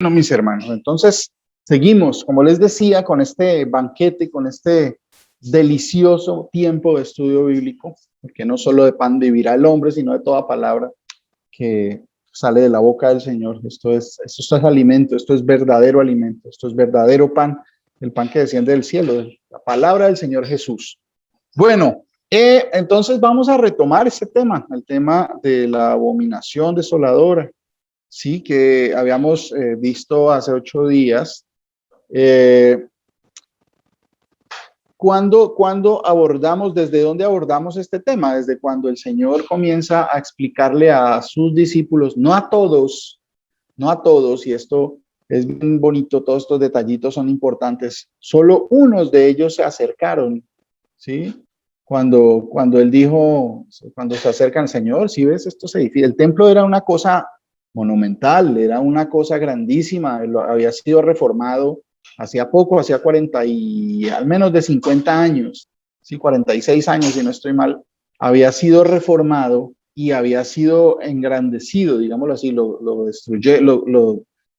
Bueno, mis hermanos, entonces seguimos, como les decía, con este banquete, con este delicioso tiempo de estudio bíblico, porque no solo de pan vivirá el hombre, sino de toda palabra que sale de la boca del Señor. Esto es alimento, esto es verdadero alimento, esto es verdadero pan, el pan que desciende del cielo, la palabra del Señor Jesús. Bueno, entonces vamos a retomar ese tema, el tema de la abominación desoladora. Sí, que habíamos visto hace 8 días. Eh, ¿Cuándo abordamos, desde dónde abordamos este tema? Desde cuando el Señor comienza a explicarle a sus discípulos, no a todos, no a todos, y esto es bien bonito, todos estos detallitos son importantes, solo unos de ellos se acercaron, ¿sí? Cuando él dijo, cuando se acerca al Señor, si ves estos edificios, el templo era una cosa monumental, era una cosa grandísima, había sido reformado hacía poco, hacía 40 y al menos de 50 años, sí, 46 años, si no estoy mal, había sido reformado y había sido engrandecido, digámoslo así, lo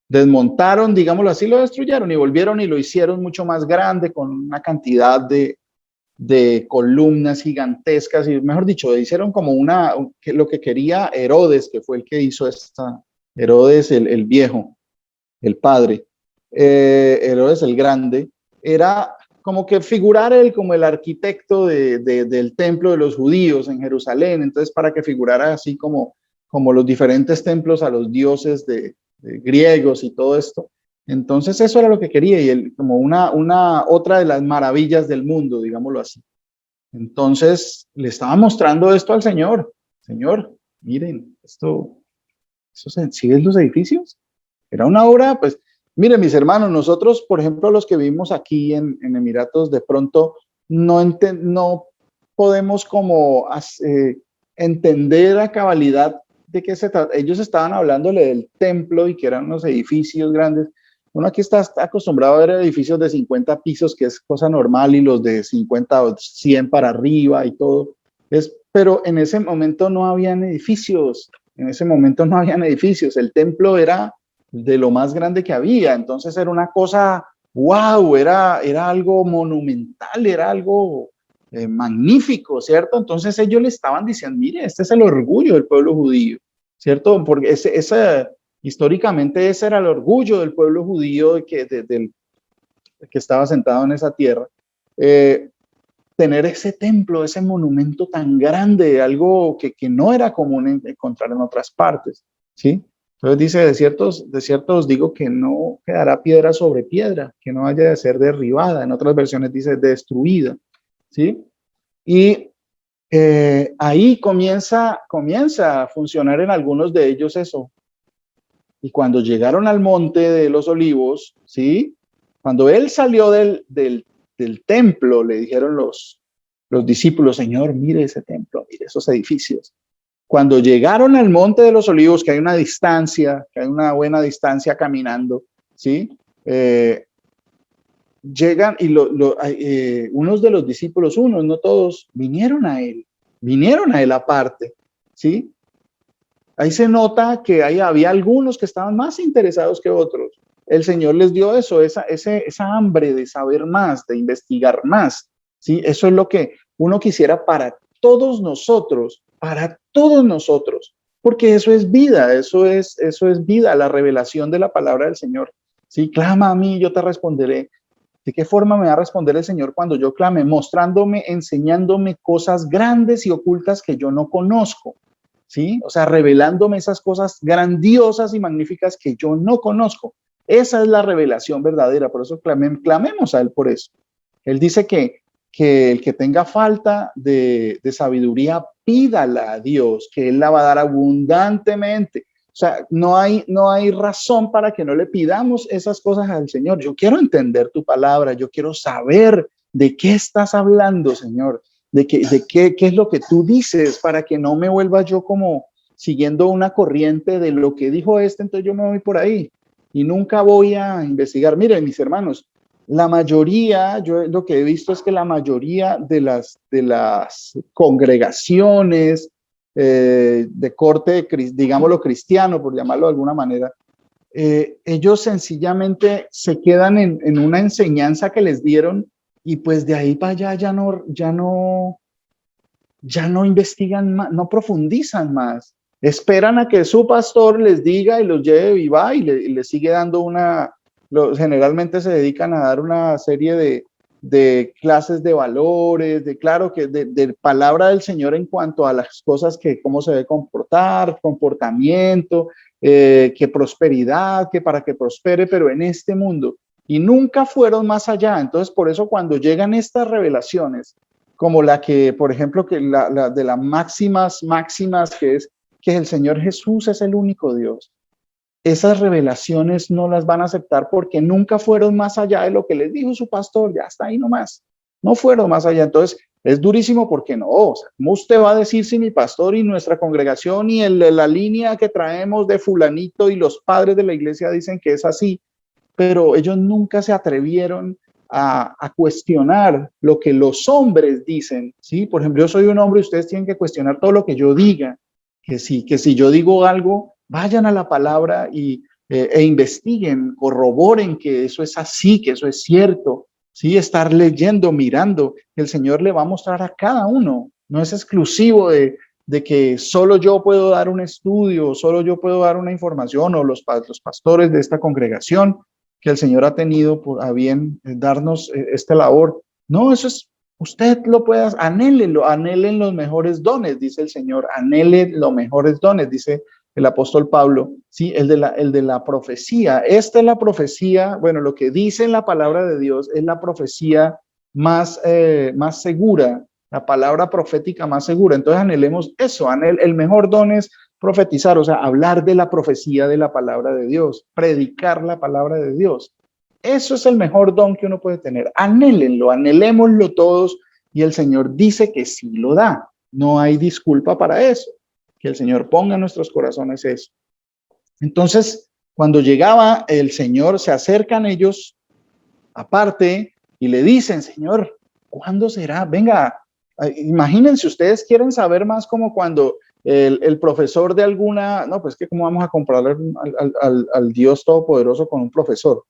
desmontaron, digámoslo así, lo destruyeron y volvieron y lo hicieron mucho más grande con una cantidad de columnas gigantescas y mejor dicho, hicieron como lo que quería Herodes, que fue el que hizo Herodes el viejo, el padre, Herodes el grande, era como que figurar él como el arquitecto del templo de los judíos en Jerusalén, entonces para que figurara así como los diferentes templos a los dioses de griegos y todo esto. Entonces eso era lo que quería y él, como otra de las maravillas del mundo, digámoslo así. Entonces le estaba mostrando esto al Señor. Señor, miren, ¿siguen los edificios? Era una obra, pues, miren mis hermanos, nosotros, por ejemplo, los que vivimos aquí en Emiratos, de pronto no podemos como entender a cabalidad de qué se trata. Ellos estaban hablándole del templo y que eran unos edificios grandes. Uno aquí está acostumbrado a ver edificios de 50 pisos, que es cosa normal, y los de 50 o 100 para arriba y todo. Pero en ese momento no habían edificios. En ese momento no habían edificios. El templo era de lo más grande que había. Entonces era una cosa, wow, era algo monumental, era algo magnífico, ¿cierto? Entonces ellos le estaban diciendo, mire, este es el orgullo del pueblo judío, ¿cierto? Porque históricamente ese era el orgullo del pueblo judío que estaba sentado en esa tierra. Tener ese templo, ese monumento tan grande, algo que no era común encontrar en otras partes, ¿sí? Entonces dice, de cierto os digo que no quedará piedra sobre piedra, que no haya de ser derribada. En otras versiones dice destruida, ¿sí? Y ahí comienza a funcionar en algunos de ellos eso. Y cuando llegaron al monte de los olivos, ¿sí? Cuando él salió del templo, le dijeron los discípulos, Señor, mire ese templo, mire esos edificios. Cuando llegaron al monte de los olivos, que hay una distancia, que hay una buena distancia caminando, ¿sí? Llegan y unos de los discípulos, unos, no todos, vinieron a él aparte, ¿sí? Ahí se nota que había algunos que estaban más interesados que otros. El Señor les dio eso, esa hambre de saber más, de investigar más, ¿sí? Eso es lo que uno quisiera para todos nosotros, porque eso es vida, eso es vida, la revelación de la palabra del Señor. Sí, clama a mí, yo te responderé. ¿De qué forma me va a responder el Señor cuando yo clame? Mostrándome, enseñándome cosas grandes y ocultas que yo no conozco, ¿sí? O sea, revelándome esas cosas grandiosas y magníficas que yo no conozco. Esa es la revelación verdadera, por eso clamemos a Él por eso. Él dice que el que tenga falta de sabiduría, pídala a Dios, que Él la va a dar abundantemente. O sea, no hay razón para que no le pidamos esas cosas al Señor. Yo quiero entender tu palabra, yo quiero saber de qué estás hablando, Señor, qué es lo que tú dices, para que no me vuelva yo como siguiendo una corriente de lo que dijo entonces yo me voy por ahí y nunca voy a investigar. Miren, mis hermanos, la mayoría, yo lo que he visto es que la mayoría de las congregaciones de corte, digámoslo cristiano, por llamarlo de alguna manera, ellos sencillamente se quedan en una enseñanza que les dieron y pues de ahí para allá ya no investigan más, no profundizan más. Esperan a que su pastor les diga y los lleve y va y le sigue dando generalmente se dedican a dar una serie de clases de valores, claro, que de palabra del Señor en cuanto a las cosas que cómo se debe comportar, comportamiento, que prosperidad, que para que prospere, pero en este mundo. Y nunca fueron más allá. Entonces, por eso cuando llegan estas revelaciones, como la que, por ejemplo, que la de las máximas, que es que el Señor Jesús es el único Dios. Esas revelaciones no las van a aceptar porque nunca fueron más allá de lo que les dijo su pastor, ya está ahí nomás. No fueron más allá. Entonces, es durísimo porque no. O sea, ¿cómo usted va a decir si mi pastor y nuestra congregación y la línea que traemos de fulanito y los padres de la iglesia dicen que es así? Pero ellos nunca se atrevieron a cuestionar lo que los hombres dicen, ¿sí? Por ejemplo, yo soy un hombre y ustedes tienen que cuestionar todo lo que yo diga, que si yo digo algo, vayan a la palabra e investiguen, corroboren que eso es así, que eso es cierto, ¿sí? Estar leyendo, mirando, que el Señor le va a mostrar a cada uno, no es exclusivo de que solo yo puedo dar un estudio, solo yo puedo dar una información o los pastores de esta congregación, que el Señor ha tenido a bien darnos esta labor. No, eso es, usted lo puede hacer, anhelen los mejores dones, dice el Señor, anhele los mejores dones, dice el apóstol Pablo, ¿sí? El de la profecía. Esta es la profecía, bueno, lo que dice en la palabra de Dios es la profecía más segura, la palabra profética más segura. Entonces anhelemos eso, el mejor don es profetizar, o sea, hablar de la profecía de la palabra de Dios, predicar la palabra de Dios. Eso es el mejor don que uno puede tener. Anhélenlo, anhelémoslo todos y el Señor dice que sí lo da. No hay disculpa para eso. Que el Señor ponga en nuestros corazones eso. Entonces, cuando llegaba el Señor, se acercan ellos aparte y le dicen, Señor, ¿cuándo será? Venga, imagínense, ustedes quieren saber más como cuando el profesor de alguna, no, pues que cómo vamos a comparar al Dios Todopoderoso con un profesor.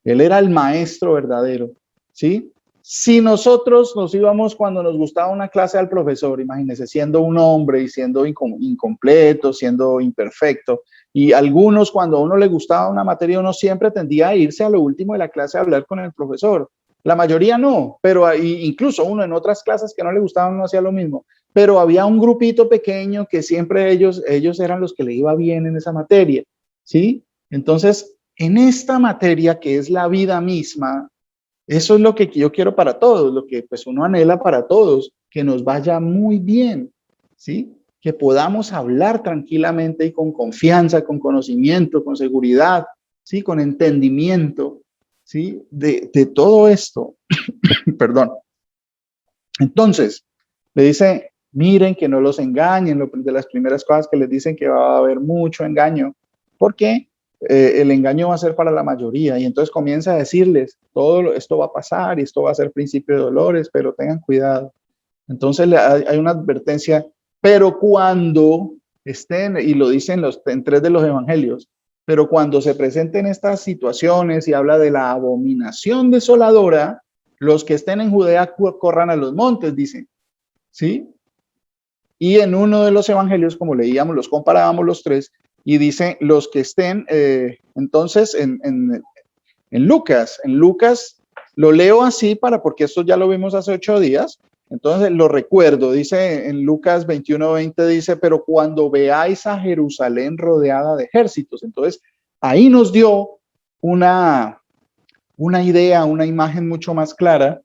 Él era el maestro verdadero, ¿sí? Si nosotros nos íbamos cuando nos gustaba una clase al profesor, imagínense, siendo un hombre y siendo incompleto, siendo imperfecto, y algunos cuando a uno le gustaba una materia, uno siempre tendía a irse a lo último de la clase a hablar con el profesor. La mayoría no, pero incluso uno en otras clases que no le gustaban no hacía lo mismo. Pero había un grupito pequeño que siempre ellos eran los que le iba bien en esa materia, ¿sí? Entonces, en esta materia que es la vida misma, eso es lo que yo quiero para todos, lo que pues uno anhela para todos, que nos vaya muy bien, ¿sí? Que podamos hablar tranquilamente y con confianza, con conocimiento, con seguridad, ¿sí? Con entendimiento, ¿sí? De todo esto. Perdón. Entonces, le dice, miren que no los engañen, de las primeras cosas que les dicen que va a haber mucho engaño. ¿Por qué? El engaño va a ser para la mayoría y entonces comienza a decirles, esto va a pasar y esto va a ser principio de dolores, pero tengan cuidado. Entonces hay una advertencia, pero cuando estén, y lo dicen en 3 de los evangelios, pero cuando se presenten estas situaciones y habla de la abominación desoladora, los que estén en Judea corran a los montes, dicen, ¿sí? Y en uno de los evangelios, como leíamos, los comparábamos los 3, y dice, los que estén, entonces, en Lucas lo leo así porque esto ya lo vimos hace 8 días, entonces lo recuerdo, dice en Lucas 21:20, dice, pero cuando veáis a Jerusalén rodeada de ejércitos, entonces ahí nos dio una idea, una imagen mucho más clara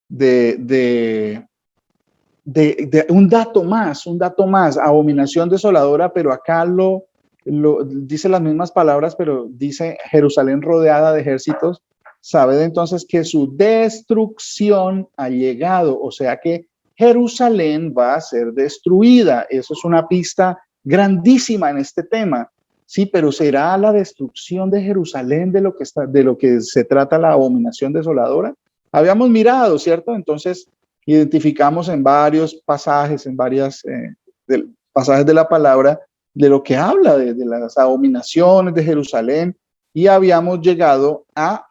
de un dato más, abominación desoladora, pero acá dice las mismas palabras, pero dice Jerusalén rodeada de ejércitos. Sabed entonces que su destrucción ha llegado, o sea que Jerusalén va a ser destruida. Eso es una pista grandísima en este tema. Sí, pero será la destrucción de Jerusalén de lo que se trata la abominación desoladora. Habíamos mirado, ¿cierto? Entonces identificamos en varios pasajes, en varias pasajes de la palabra, de lo que habla de las abominaciones de Jerusalén, y habíamos llegado a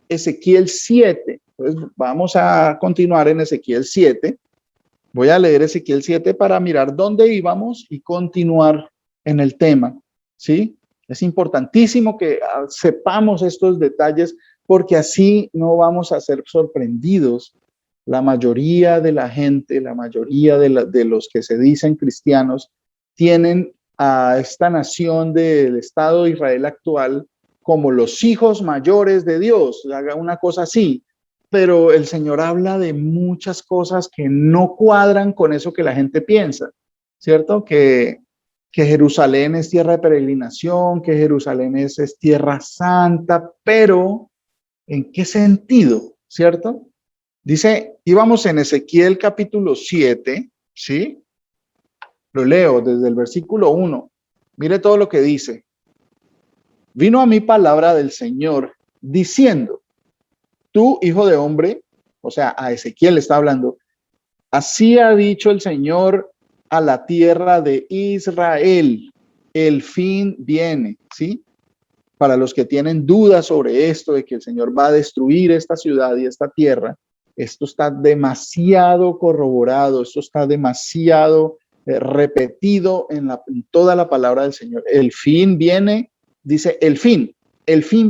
Ezequiel 7. Entonces vamos a continuar en Ezequiel 7. Voy a leer Ezequiel 7 para mirar dónde íbamos y continuar en el tema, ¿sí? Es importantísimo que sepamos estos detalles porque así no vamos a ser sorprendidos. La mayoría de la gente, la mayoría de los que se dicen cristianos, tienen a esta nación del Estado de Israel actual como los hijos mayores de Dios, haga una cosa así, pero el Señor habla de muchas cosas que no cuadran con eso que la gente piensa, ¿cierto? Que Jerusalén es tierra de peregrinación, que Jerusalén es tierra santa, pero ¿en qué sentido? ¿Cierto? Dice, íbamos en Ezequiel capítulo 7, ¿sí? Lo leo desde el versículo 1. Mire todo lo que dice. Vino a mí palabra del Señor diciendo, tú, hijo de hombre, o sea, a Ezequiel está hablando, así ha dicho el Señor a la tierra de Israel, el fin viene, ¿sí? Para los que tienen dudas sobre esto, de que el Señor va a destruir esta ciudad y esta tierra, esto está demasiado corroborado, esto está demasiado repetido en toda la palabra del Señor. El fin viene, dice, el fin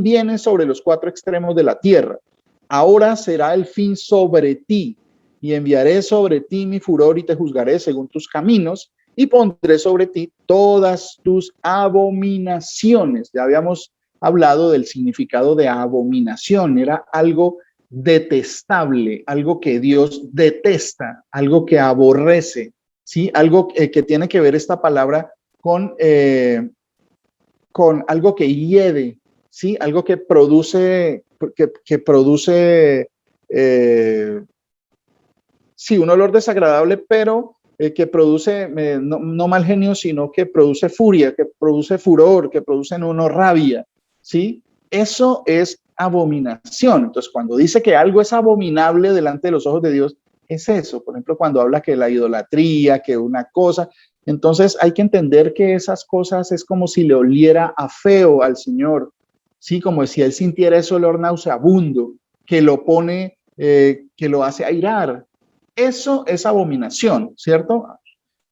viene sobre los cuatro extremos de la tierra. Ahora será el fin sobre ti, y enviaré sobre ti mi furor y te juzgaré según tus caminos, y pondré sobre ti todas tus abominaciones. Ya habíamos hablado del significado de abominación, era algo detestable, algo que Dios detesta, algo que aborrece, ¿sí? Algo que tiene que ver esta palabra con algo que hiede, ¿sí? Algo que produce, que produce, sí, un olor desagradable, pero que produce no mal genio, sino que produce furia, que produce furor, que produce en uno rabia, ¿sí? Eso es abominación. Entonces, cuando dice que algo es abominable delante de los ojos de Dios, es eso. Por ejemplo, cuando habla que la idolatría, que una cosa, entonces hay que entender que esas cosas es como si le oliera a feo al Señor, ¿sí? Como si él sintiera ese olor nauseabundo, que lo pone, que lo hace airar. Eso es abominación, ¿cierto?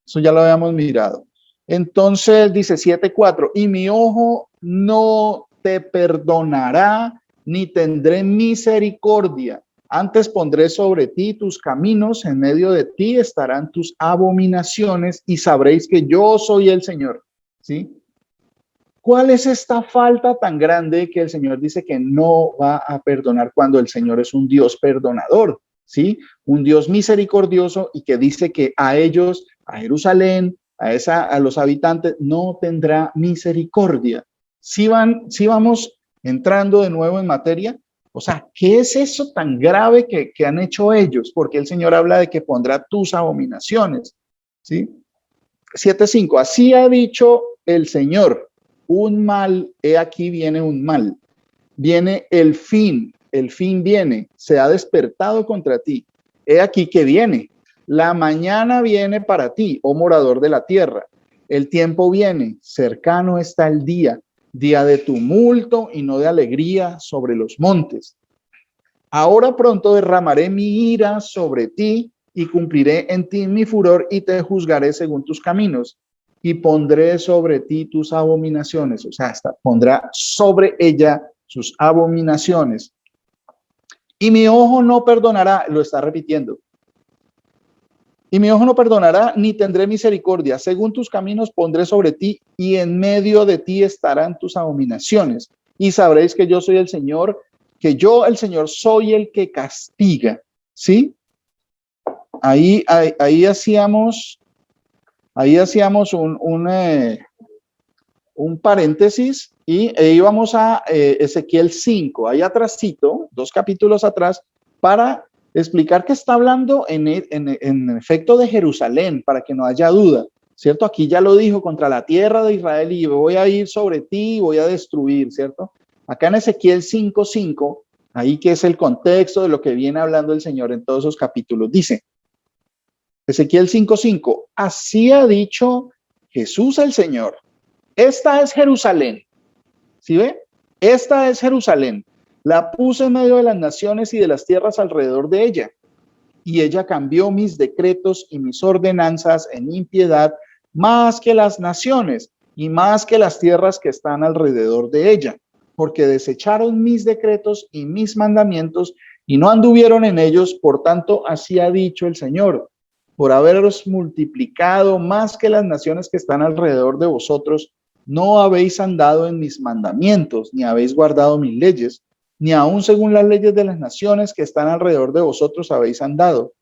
Eso ya lo habíamos mirado. Entonces dice 7:4, y mi ojo no te perdonará, ni tendré misericordia. Antes pondré sobre ti tus caminos, en medio de ti estarán tus abominaciones, y sabréis que yo soy el Señor. ¿Sí? ¿Cuál es esta falta tan grande que el Señor dice que no va a perdonar cuando el Señor es un Dios perdonador? ¿Sí? Un Dios misericordioso y que dice que a ellos, a Jerusalén, a los habitantes, no tendrá misericordia. Si vamos entrando de nuevo en materia, o sea, ¿qué es eso tan grave que han hecho ellos? Porque el Señor habla de que pondrá tus abominaciones. ¿Sí? 7:5, así ha dicho el Señor, un mal, he aquí viene un mal, viene el fin viene, se ha despertado contra ti, he aquí que viene, la mañana viene para ti, oh morador de la tierra, el tiempo viene, cercano está el día, día de tumulto y no de alegría sobre los montes. Ahora pronto derramaré mi ira sobre ti y cumpliré en ti mi furor y te juzgaré según tus caminos y pondré sobre ti tus abominaciones. O sea, pondrá sobre ella sus abominaciones. Y mi ojo no perdonará, lo está repitiendo. Y mi ojo no perdonará, ni tendré misericordia. Según tus caminos pondré sobre ti, y en medio de ti estarán tus abominaciones. Y sabréis que yo soy el Señor, que yo, el Señor, soy el que castiga. ¿Sí? Ahí hacíamos un paréntesis y íbamos a Ezequiel 5, ahí atrásito, 2 capítulos atrás, para explicar que está hablando en efecto de Jerusalén, para que no haya duda, ¿cierto? Aquí ya lo dijo, contra la tierra de Israel y voy a ir sobre ti y voy a destruir, ¿cierto? Acá en Ezequiel 5:5, ahí que es el contexto de lo que viene hablando el Señor en todos esos capítulos, dice, Ezequiel 5:5, así ha dicho Jesús el Señor, esta es Jerusalén, ¿sí ve? Esta es Jerusalén. La puse en medio de las naciones y de las tierras alrededor de ella. Y ella cambió mis decretos y mis ordenanzas en impiedad más que las naciones y más que las tierras que están alrededor de ella, porque desecharon mis decretos y mis mandamientos y no anduvieron en ellos. Por tanto, así ha dicho el Señor: por haberos multiplicado más que las naciones que están alrededor de vosotros, no habéis andado en mis mandamientos, ni habéis guardado mis leyes, ni aun según las leyes de las naciones que están alrededor de vosotros habéis andado.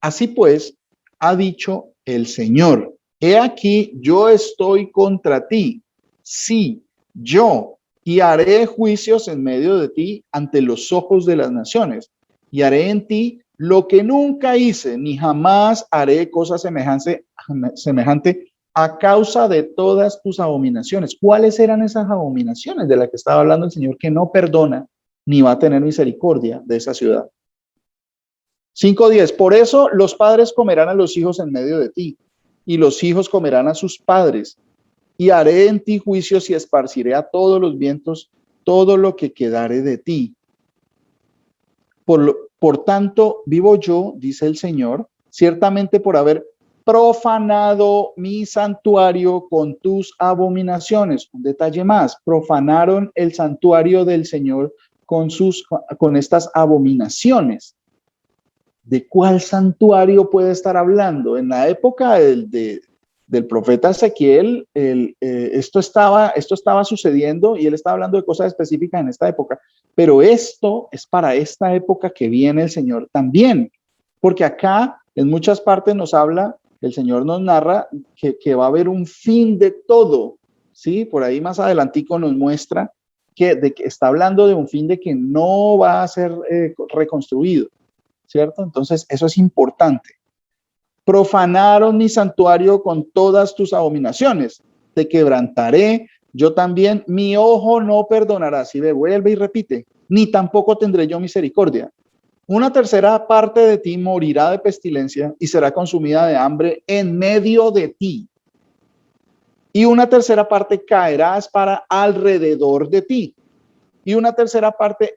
Así pues, ha dicho el Señor: he aquí, yo estoy contra ti, sí, yo, y haré juicios en medio de ti ante los ojos de las naciones, y haré en ti lo que nunca hice, ni jamás haré cosa semejante a causa de todas tus abominaciones. ¿Cuáles eran esas abominaciones de las que estaba hablando el Señor, que no perdona ni va a tener misericordia de esa ciudad? 5:10. Por eso los padres comerán a los hijos en medio de ti, y los hijos comerán a sus padres, y haré en ti juicios y esparciré a todos los vientos todo lo que quedare de ti. Por tanto, vivo yo, dice el Señor, ciertamente por haber profanado mi santuario con tus abominaciones. Un detalle más: profanaron el santuario del Señor con estas abominaciones. ¿De cuál santuario puede estar hablando? En la época del profeta Ezequiel, esto estaba sucediendo y él estaba hablando de cosas específicas en esta época, pero esto es para esta época que viene el Señor también, porque acá en muchas partes nos habla, el Señor nos narra que va a haber un fin de todo, ¿sí? Por ahí más adelantico nos muestra que está hablando de un fin de que no va a ser reconstruido, ¿cierto? Entonces, eso es importante. Profanaron mi santuario con todas tus abominaciones. Te quebrantaré, yo también, mi ojo no perdonará. Si vuelve y repite, ni tampoco tendré yo misericordia. Una tercera parte de ti morirá de pestilencia y será consumida de hambre en medio de ti. Y una tercera parte caerá a espada alrededor de ti. Y una tercera parte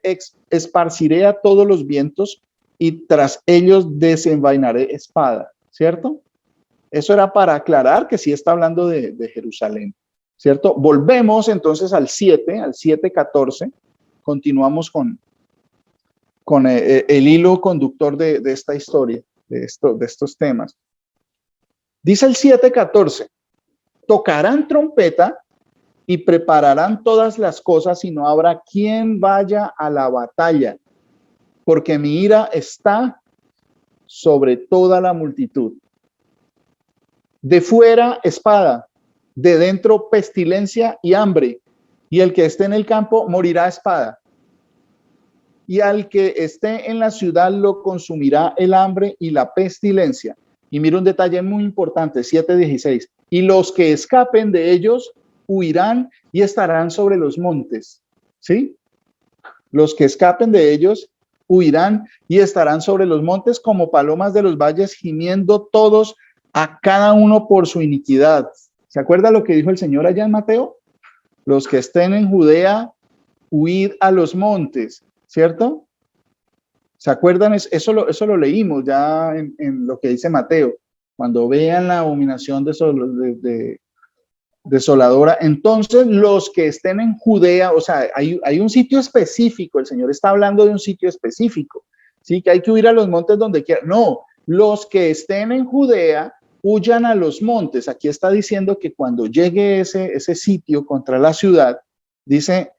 esparciré a todos los vientos, y tras ellos desenvainaré espada, ¿cierto? Eso era para aclarar que sí está hablando de Jerusalén, ¿cierto? Volvemos entonces al 7:14, continuamos con el hilo conductor de esta historia, de estos temas. Dice el 7:14, tocarán trompeta y prepararán todas las cosas y no habrá quien vaya a la batalla, porque mi ira está sobre toda la multitud. De fuera espada, de dentro pestilencia y hambre, y el que esté en el campo morirá a espada. Y al que esté en la ciudad lo consumirá el hambre y la pestilencia. Y mira un detalle muy importante, 7:16. Y los que escapen de ellos huirán y estarán sobre los montes. ¿Sí? Los que escapen de ellos huirán y estarán sobre los montes como palomas de los valles, gimiendo todos a cada uno por su iniquidad. ¿Se acuerda lo que dijo el Señor allá en Mateo? Los que estén en Judea, huid a los montes, ¿cierto? ¿Se acuerdan? Eso lo leímos ya en lo que dice Mateo. Cuando vean la abominación desoladora, entonces los que estén en Judea, o sea, hay un sitio específico, el Señor está hablando de un sitio específico, ¿sí? Que hay que huir a los montes donde quiera. No, los que estén en Judea, huyan a los montes. Aquí está diciendo que cuando llegue ese sitio contra la ciudad, dice,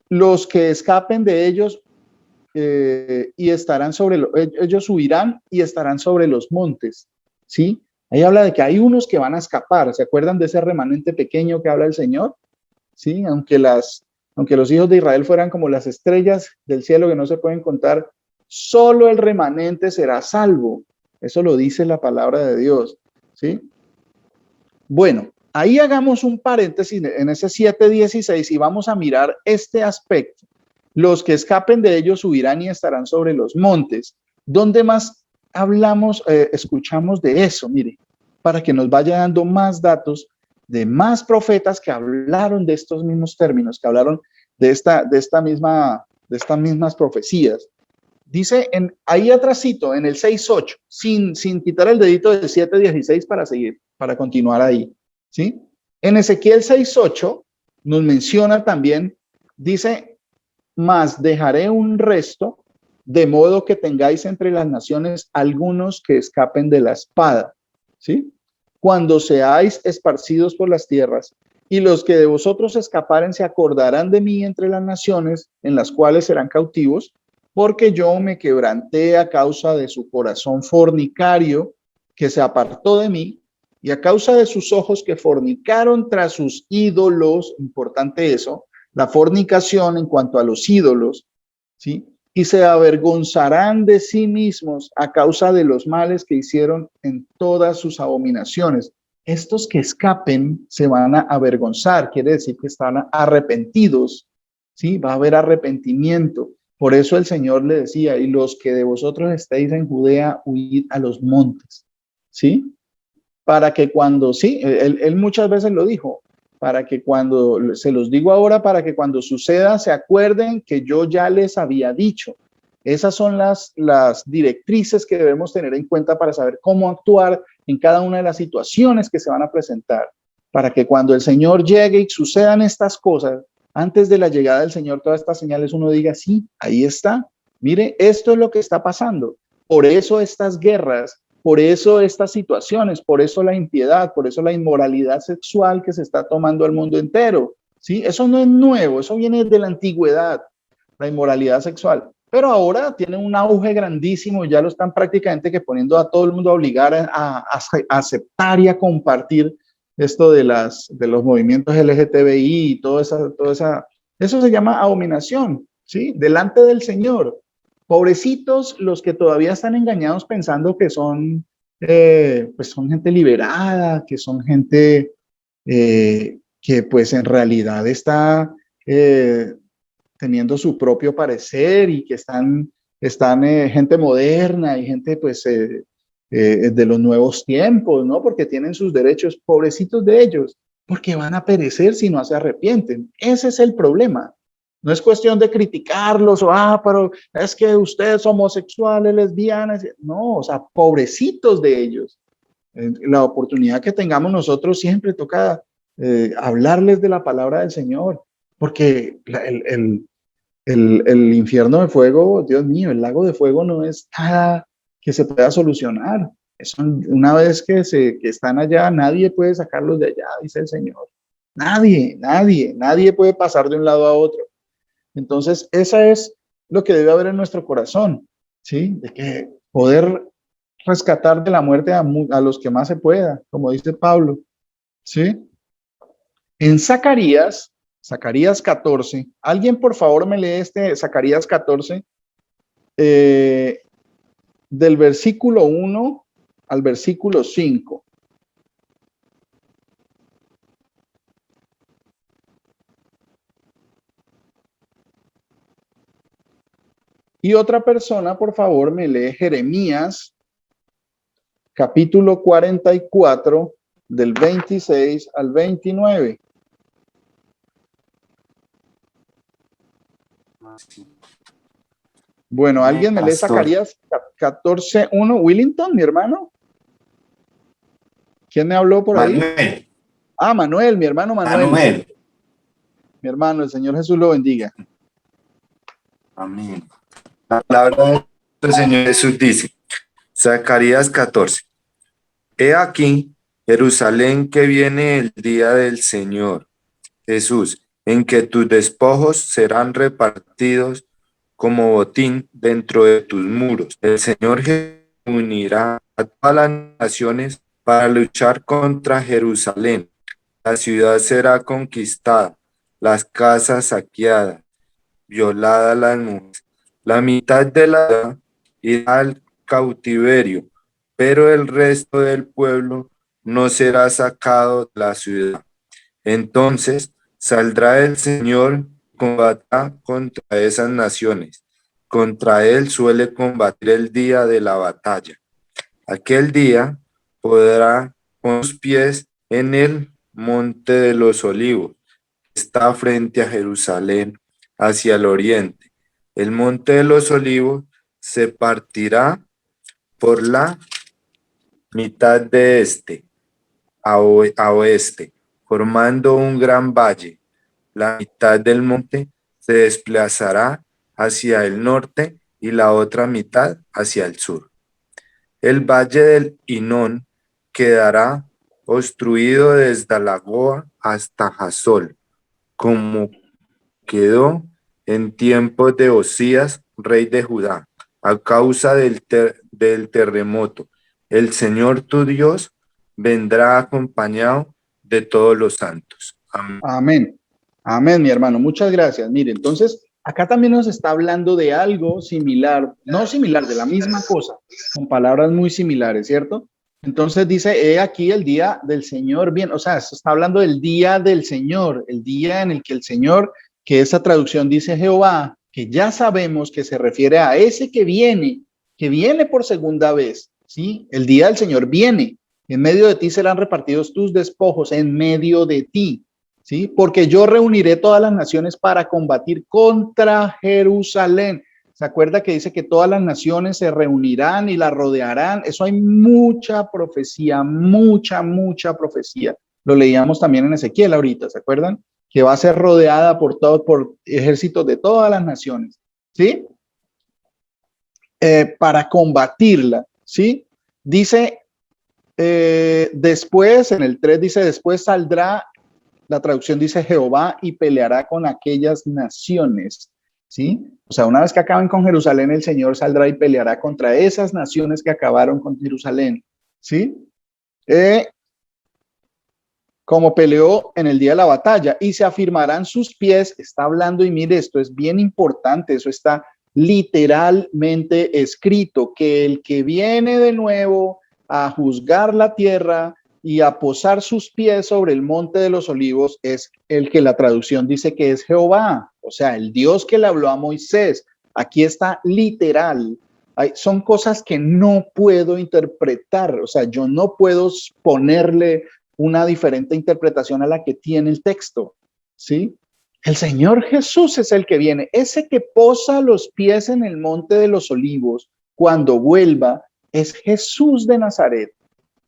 los que escapen de ellos y estarán ellos huirán y estarán sobre los montes, ¿sí? Ahí habla de que hay unos que van a escapar. ¿Se acuerdan de ese remanente pequeño que habla el Señor? Sí, aunque los hijos de Israel fueran como las estrellas del cielo que no se pueden contar, solo el remanente será salvo. Eso lo dice la palabra de Dios, ¿sí? Bueno, ahí hagamos un paréntesis en ese 7:16 y vamos a mirar este aspecto. Los que escapen de ellos subirán y estarán sobre los montes. ¿Dónde más escuchamos de eso? Mire, para que nos vaya dando más datos de más profetas que hablaron de estos mismos términos, que hablaron de estas mismas profecías. Dice, ahí atrásito, en el 6:8, sin quitar el dedito del 7:16 para seguir, para continuar ahí, ¿sí? En Ezequiel 6:8 nos menciona también, dice, mas dejaré un resto, de modo que tengáis entre las naciones algunos que escapen de la espada, ¿sí? Cuando seáis esparcidos por las tierras, y los que de vosotros escaparen se acordarán de mí entre las naciones en las cuales serán cautivos, porque yo me quebranté a causa de su corazón fornicario que se apartó de mí, y a causa de sus ojos que fornicaron tras sus ídolos. Importante eso, la fornicación en cuanto a los ídolos, ¿sí? Y se avergonzarán de sí mismos a causa de los males que hicieron en todas sus abominaciones. Estos que escapen se van a avergonzar, quiere decir que están arrepentidos, ¿sí? Va a haber arrepentimiento. Por eso el Señor le decía, y los que de vosotros estéis en Judea, huid a los montes, ¿sí? Para que cuando, sí, él muchas veces lo dijo, para que cuando, se los digo ahora, para que cuando suceda se acuerden que yo ya les había dicho. Esas son las directrices que debemos tener en cuenta para saber cómo actuar en cada una de las situaciones que se van a presentar, para que cuando el Señor llegue y sucedan estas cosas, antes de la llegada del Señor, todas estas señales, uno diga, sí, ahí está, mire, esto es lo que está pasando. Por eso estas guerras, por eso estas situaciones, por eso la impiedad, por eso la inmoralidad sexual que se está tomando al mundo entero, ¿sí? Eso no es nuevo, eso viene de la antigüedad, la inmoralidad sexual. Pero ahora tiene un auge grandísimo, ya lo están prácticamente que poniendo a todo el mundo a obligar a aceptar y a compartir esto de los movimientos LGTBI y eso se llama abominación, ¿sí? Delante del Señor. Pobrecitos los que todavía están engañados pensando que pues son gente liberada, que son gente que pues en realidad está teniendo su propio parecer y que están gente moderna y gente pues de los nuevos tiempos, ¿no? Porque tienen sus derechos, pobrecitos de ellos, porque van a perecer si no se arrepienten. Ese es el problema. No es cuestión de criticarlos o, pero es que ustedes homosexuales, lesbianas. No, o sea, pobrecitos de ellos. La oportunidad que tengamos nosotros siempre toca hablarles de la palabra del Señor, porque el infierno de fuego, Dios mío, el lago de fuego no es nada que se pueda solucionar. Una vez que están allá, nadie puede sacarlos de allá, dice el Señor. Nadie puede pasar de un lado a otro. Entonces, esa es lo que debe haber en nuestro corazón, ¿sí? De que poder rescatar de la muerte a los que más se pueda, como dice Pablo, ¿sí? En Zacarías 14, alguien por favor me lee Zacarías 14, del versículo 1 al versículo 5. Y otra persona, por favor, me lee Jeremías, capítulo 44, del 26 al 29. Bueno, ¿alguien me lee Zacarías 14:1? Willington, mi hermano. ¿Quién me habló por ahí? Manuel. Manuel, mi hermano Manuel. Mi hermano, el Señor Jesús lo bendiga. Amén. La palabra del Señor Jesús dice, Zacarías 14. He aquí, Jerusalén, que viene el día del Señor Jesús, en que tus despojos serán repartidos como botín dentro de tus muros. El Señor unirá a todas las naciones para luchar contra Jerusalén. La ciudad será conquistada, las casas saqueadas, violadas las mujeres. La mitad de la ciudad irá al cautiverio, pero el resto del pueblo no será sacado de la ciudad. Entonces saldrá el Señor y combatirá contra esas naciones. Contra él suele combatir el día de la batalla. Aquel día podrá poner sus pies en el monte de los olivos, que está frente a Jerusalén, hacia el oriente. El monte de los olivos se partirá por la mitad de este a oeste, formando un gran valle. La mitad del monte se desplazará hacia el norte y la otra mitad hacia el sur. El valle del Hinón quedará obstruido desde Lagoa hasta Jasol, como quedó en tiempos de Osías, rey de Judá, a causa del terremoto. El Señor tu Dios vendrá acompañado de todos los santos. Amén. Amén. Amén, mi hermano. Muchas gracias. Mire, entonces, acá también nos está hablando de algo similar, no similar, de la misma cosa, con palabras muy similares, ¿cierto? Entonces dice, he aquí el día del Señor, bien, o sea, está hablando del día del Señor, el día en el que el Señor, que esa traducción dice Jehová, que ya sabemos que se refiere a ese que viene por segunda vez, ¿sí? El día del Señor viene. En medio de ti serán repartidos tus despojos, en medio de ti. ¿Sí? Porque yo reuniré todas las naciones para combatir contra Jerusalén. ¿Se acuerda que dice que todas las naciones se reunirán y la rodearán? Eso hay mucha profecía, mucha profecía. Lo leíamos también en Ezequiel ahorita, ¿se acuerdan? Que va a ser rodeada por ejércitos de todas las naciones, ¿sí? Para combatirla, ¿sí? Dice, después, en el 3 dice, después saldrá. La traducción dice Jehová y peleará con aquellas naciones, ¿sí? O sea, una vez que acaben con Jerusalén, el Señor saldrá y peleará contra esas naciones que acabaron con Jerusalén, ¿sí? Como peleó en el día de la batalla, y se afirmarán sus pies. Está hablando, y mire, esto es bien importante, eso está literalmente escrito, que el que viene de nuevo a juzgar la tierra y a posar sus pies sobre el monte de los olivos es el que la traducción dice que es Jehová, o sea, el Dios que le habló a Moisés. Aquí está literal. Son cosas que no puedo interpretar, o sea, yo no puedo ponerle una diferente interpretación a la que tiene el texto, ¿sí? El Señor Jesús es el que viene, ese que posa los pies en el monte de los olivos cuando vuelva es Jesús de Nazaret,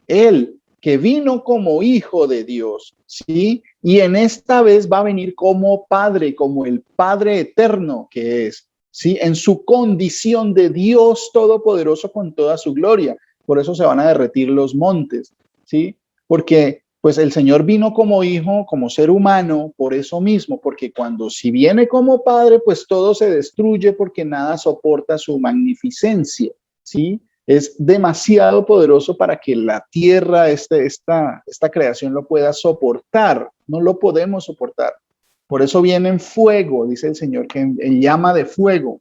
él que vino como hijo de Dios, ¿sí? Y en esta vez va a venir como Padre, como el Padre eterno que es, ¿sí? En su condición de Dios todopoderoso con toda su gloria. Por eso se van a derretir los montes, ¿sí? Porque pues el Señor vino como hijo, como ser humano, por eso mismo, porque si viene como Padre, pues todo se destruye porque nada soporta su magnificencia, ¿sí? Es demasiado poderoso para que la tierra, esta creación lo pueda soportar. No lo podemos soportar. Por eso viene en fuego, dice el Señor, que en llama de fuego,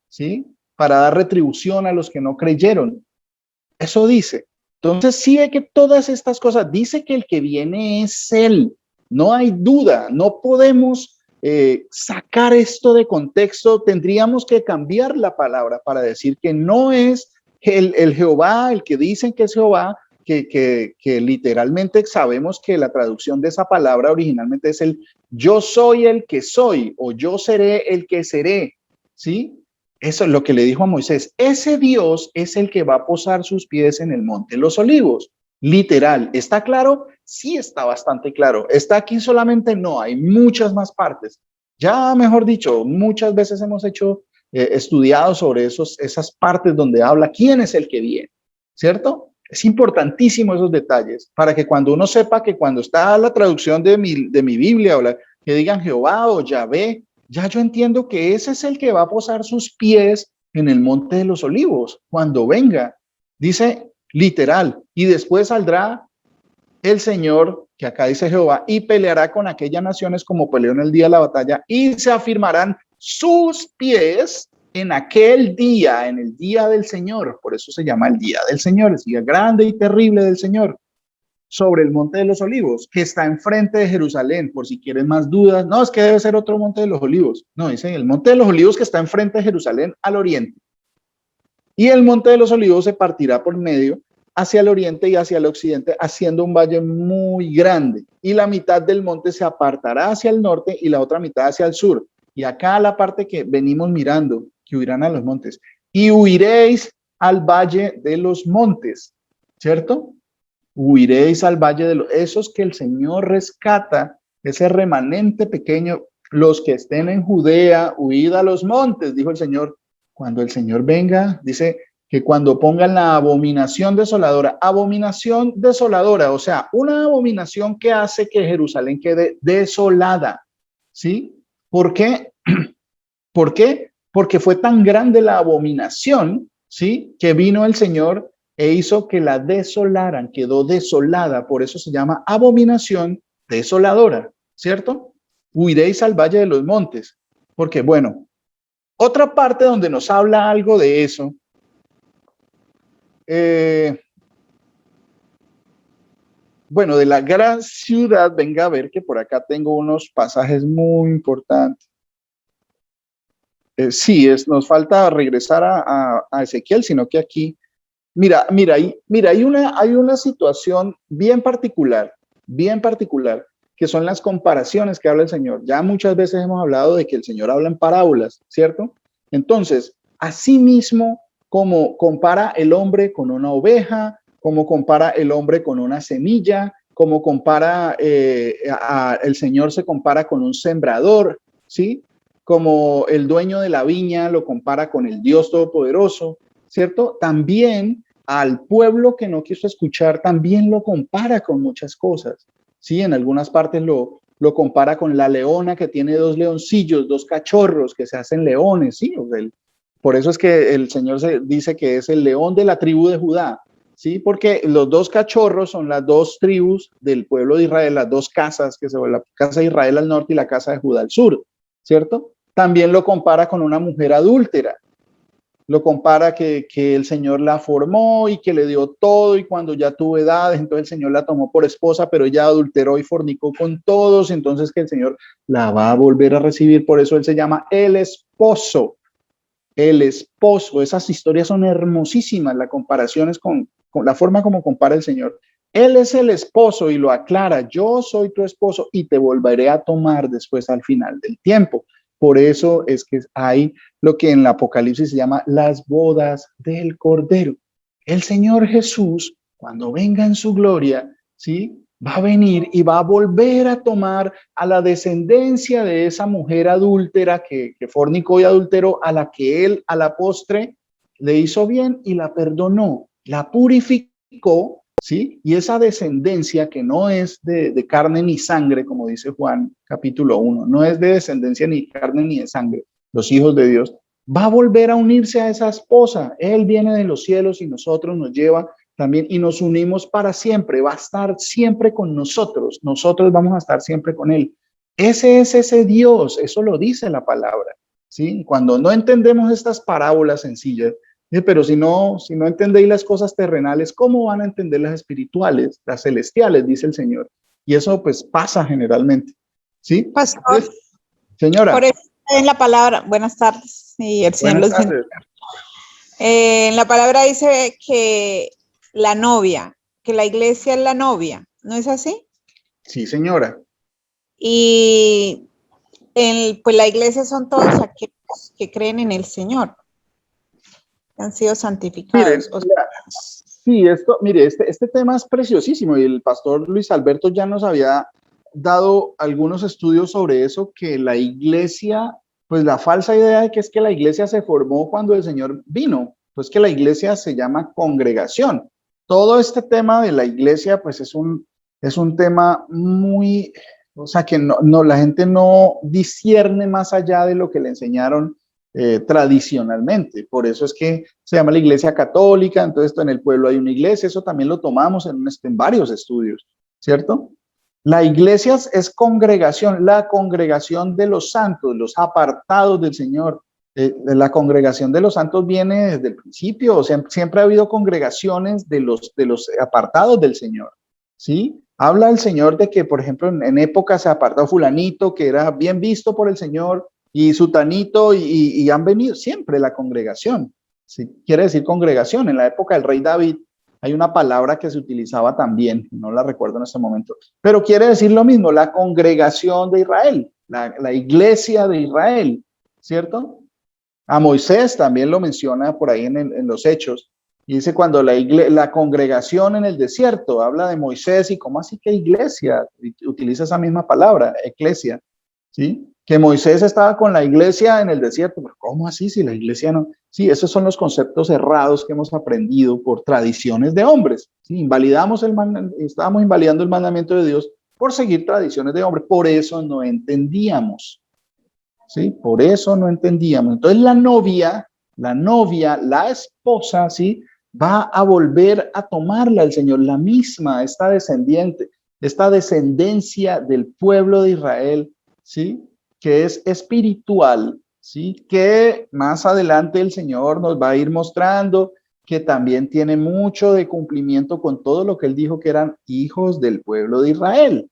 ¿sí? Para dar retribución a los que no creyeron. Eso dice. Entonces sí ve que todas estas cosas, dice que el que viene es Él. No hay duda, no podemos sacar esto de contexto. Tendríamos que cambiar la palabra para decir que no es el Jehová, el que dicen que es Jehová, que literalmente sabemos que la traducción de esa palabra originalmente es el yo soy el que soy o yo seré el que seré, ¿sí? Eso es lo que le dijo a Moisés. Ese Dios es el que va a posar sus pies en el monte de los olivos. Literal. ¿Está claro? Sí, está bastante claro. ¿Está aquí solamente? No, hay muchas más partes. Ya, mejor dicho, muchas veces hemos estudiado sobre esas partes donde habla quién es el que viene, ¿cierto? Es importantísimo esos detalles para que cuando uno sepa que cuando está la traducción de mi Biblia o que digan Jehová o Yahvé, ya yo entiendo que ese es el que va a posar sus pies en el monte de los olivos cuando venga. Dice literal, y después saldrá el Señor, que acá dice Jehová, y peleará con aquellas naciones como peleó en el día de la batalla, y se afirmarán sus pies en aquel día, en el día del Señor. Por eso se llama el día del Señor, el día grande y terrible del Señor, sobre el monte de los olivos, que está enfrente de Jerusalén, por si quieren más dudas. No, es que debe ser otro monte de los olivos. No, dicen el monte de los olivos que está enfrente de Jerusalén al oriente. Y el monte de los olivos se partirá por medio hacia el oriente y hacia el occidente, haciendo un valle muy grande. Y la mitad del monte se apartará hacia el norte y la otra mitad hacia el sur. Y acá la parte que venimos mirando, que huirán a los montes. Y huiréis al valle de los montes, ¿cierto? Huiréis al valle de los... Esos que el Señor rescata, ese remanente pequeño, los que estén en Judea, huid a los montes, dijo el Señor. Cuando el Señor venga, dice que cuando pongan la abominación desoladora, o sea, una abominación que hace que Jerusalén quede desolada, ¿sí? ¿Por qué? ¿Por qué? Porque fue tan grande la abominación, ¿sí? Que vino el Señor e hizo que la desolaran, quedó desolada, por eso se llama abominación desoladora, ¿cierto? Huiréis al valle de los montes, porque bueno, otra parte donde nos habla algo de eso, bueno, de la gran ciudad, venga a ver que por acá tengo unos pasajes muy importantes. Sí, nos falta regresar a Ezequiel, sino que aquí, mira, hay una situación bien particular, que son las comparaciones que habla el Señor. Ya muchas veces hemos hablado de que el Señor habla en parábolas, ¿cierto? Entonces, así mismo, como compara el hombre con una oveja, como compara el hombre con una semilla, como compara, el Señor se compara con un sembrador, ¿sí? Como el dueño de la viña lo compara con el Dios Todopoderoso, ¿cierto? También al pueblo que no quiso escuchar, también lo compara con muchas cosas, ¿sí? En algunas partes lo compara con la leona que tiene dos leoncillos, dos cachorros que se hacen leones, ¿sí? O sea, por eso es que el Señor se dice que es el león de la tribu de Judá, ¿sí? Porque los dos cachorros son las dos tribus del pueblo de Israel, las dos casas, que se la casa de Israel al norte y la casa de Judá al sur, ¿cierto? También lo compara con una mujer adúltera, lo compara que el Señor la formó y que le dio todo y cuando ya tuvo edades, entonces el Señor la tomó por esposa, pero ella adulteró y fornicó con todos, entonces que el Señor la va a volver a recibir, por eso él se llama el esposo. El esposo, esas historias son hermosísimas, la comparación es con la forma como compara el Señor. Él es el esposo y lo aclara, yo soy tu esposo y te volveré a tomar después al final del tiempo. Por eso es que hay lo que en el Apocalipsis se llama las bodas del Cordero. El Señor Jesús, cuando venga en su gloria, ¿sí? Va a venir y va a volver a tomar a la descendencia de esa mujer adúltera que fornicó y adulteró, a la que él a la postre le hizo bien y la perdonó, la purificó, ¿sí? Y esa descendencia que no es de carne ni sangre, como dice Juan capítulo 1, no es de descendencia ni carne ni de sangre, los hijos de Dios, va a volver a unirse a esa esposa. Él viene de los cielos y nosotros nos lleva también y nos unimos para siempre, va a estar siempre con nosotros, nosotros vamos a estar siempre con él. Ese es ese Dios, eso lo dice la palabra, ¿sí? Cuando no entendemos estas parábolas sencillas, pero si no entendéis las cosas terrenales, ¿cómo van a entender las espirituales, las celestiales? Dice el Señor. Y eso pues pasa generalmente, ¿sí? Pastor, Entonces, señora. por eso en la palabra, buenas tardes, y el Señor los bendiga. En la palabra dice que la novia, que la iglesia es la novia, ¿no es así? Sí, señora. Y pues la iglesia son todos aquellos que creen en el Señor, que han sido santificados. Mire, este tema es preciosísimo y el pastor Luis Alberto ya nos había dado algunos estudios sobre eso, que la iglesia, pues la falsa idea de que es que la iglesia se formó cuando el Señor vino, pues que la iglesia se llama congregación. Todo este tema de la iglesia, pues es un tema muy, o sea, que la gente no discierne más allá de lo que le enseñaron tradicionalmente. Por eso es que se llama la iglesia católica, entonces en el pueblo hay una iglesia, eso también lo tomamos en varios estudios, ¿cierto? La iglesia es congregación, la congregación de los santos, los apartados del Señor. La congregación de los santos viene desde el principio, o sea, siempre ha habido congregaciones de los apartados del Señor, ¿sí? Habla el Señor de que, por ejemplo, en época se apartó fulanito, que era bien visto por el Señor, y sutanito, y han venido siempre la congregación, ¿sí? Quiere decir congregación. En la época del rey David hay una palabra que se utilizaba también, no la recuerdo en este momento, pero quiere decir lo mismo, la congregación de Israel. la iglesia de Israel, ¿cierto? A Moisés también lo menciona por ahí en los Hechos. Y dice cuando la congregación en el desierto habla de Moisés y cómo así que iglesia, utiliza esa misma palabra, eclesia, ¿sí? Que Moisés estaba con la iglesia en el desierto, pero ¿cómo así si la iglesia no? Sí, esos son los conceptos errados que hemos aprendido por tradiciones de hombres, ¿sí? Estábamos invalidando el mandamiento de Dios por seguir tradiciones de hombres, por eso no entendíamos, ¿sí? Por eso no entendíamos. Entonces la novia, la esposa, ¿sí? Va a volver a tomarla el Señor, la misma, esta descendencia del pueblo de Israel, ¿sí? Que es espiritual, ¿sí? Que más adelante el Señor nos va a ir mostrando que también tiene mucho de cumplimiento con todo lo que Él dijo que eran hijos del pueblo de Israel,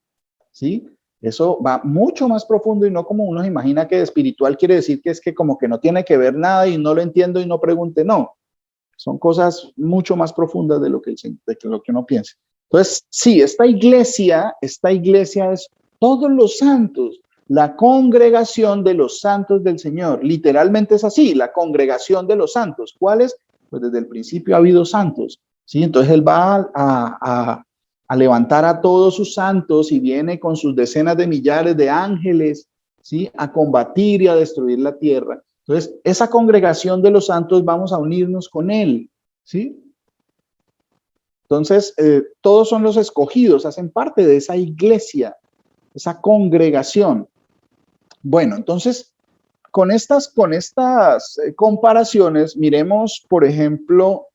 ¿sí? Eso va mucho más profundo y no como uno se imagina que espiritual quiere decir que es que como que no tiene que ver nada y no lo entiendo y no pregunte, no. Son cosas mucho más profundas de lo que uno piensa. Entonces, sí, esta iglesia es todos los santos, la congregación de los santos del Señor. Literalmente es así, la congregación de los santos. ¿Cuáles? Pues desde el principio ha habido santos, ¿sí? Entonces Él va a levantar a todos sus santos y viene con sus decenas de millares de ángeles, ¿sí? A combatir y a destruir la tierra. Entonces, esa congregación de los santos vamos a unirnos con Él, ¿sí? Entonces, todos son los escogidos, hacen parte de esa iglesia, esa congregación. Bueno, entonces, con estas comparaciones, miremos, por ejemplo,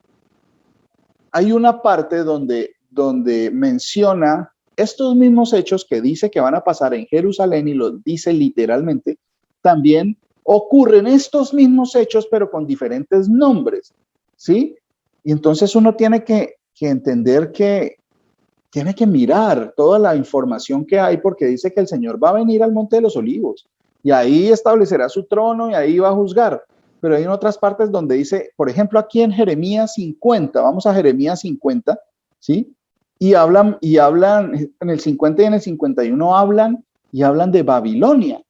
hay una parte donde menciona estos mismos hechos que dice que van a pasar en Jerusalén y lo dice literalmente, también ocurren estos mismos hechos, pero con diferentes nombres, ¿sí? Y entonces uno tiene que entender que tiene que mirar toda la información que hay, porque dice que el Señor va a venir al Monte de los Olivos y ahí establecerá su trono y ahí va a juzgar. Pero hay en otras partes donde dice, por ejemplo, aquí en Jeremías 50, vamos a Jeremías 50, ¿sí? Y hablan en el 50 y en el 51 hablan de Babilonia,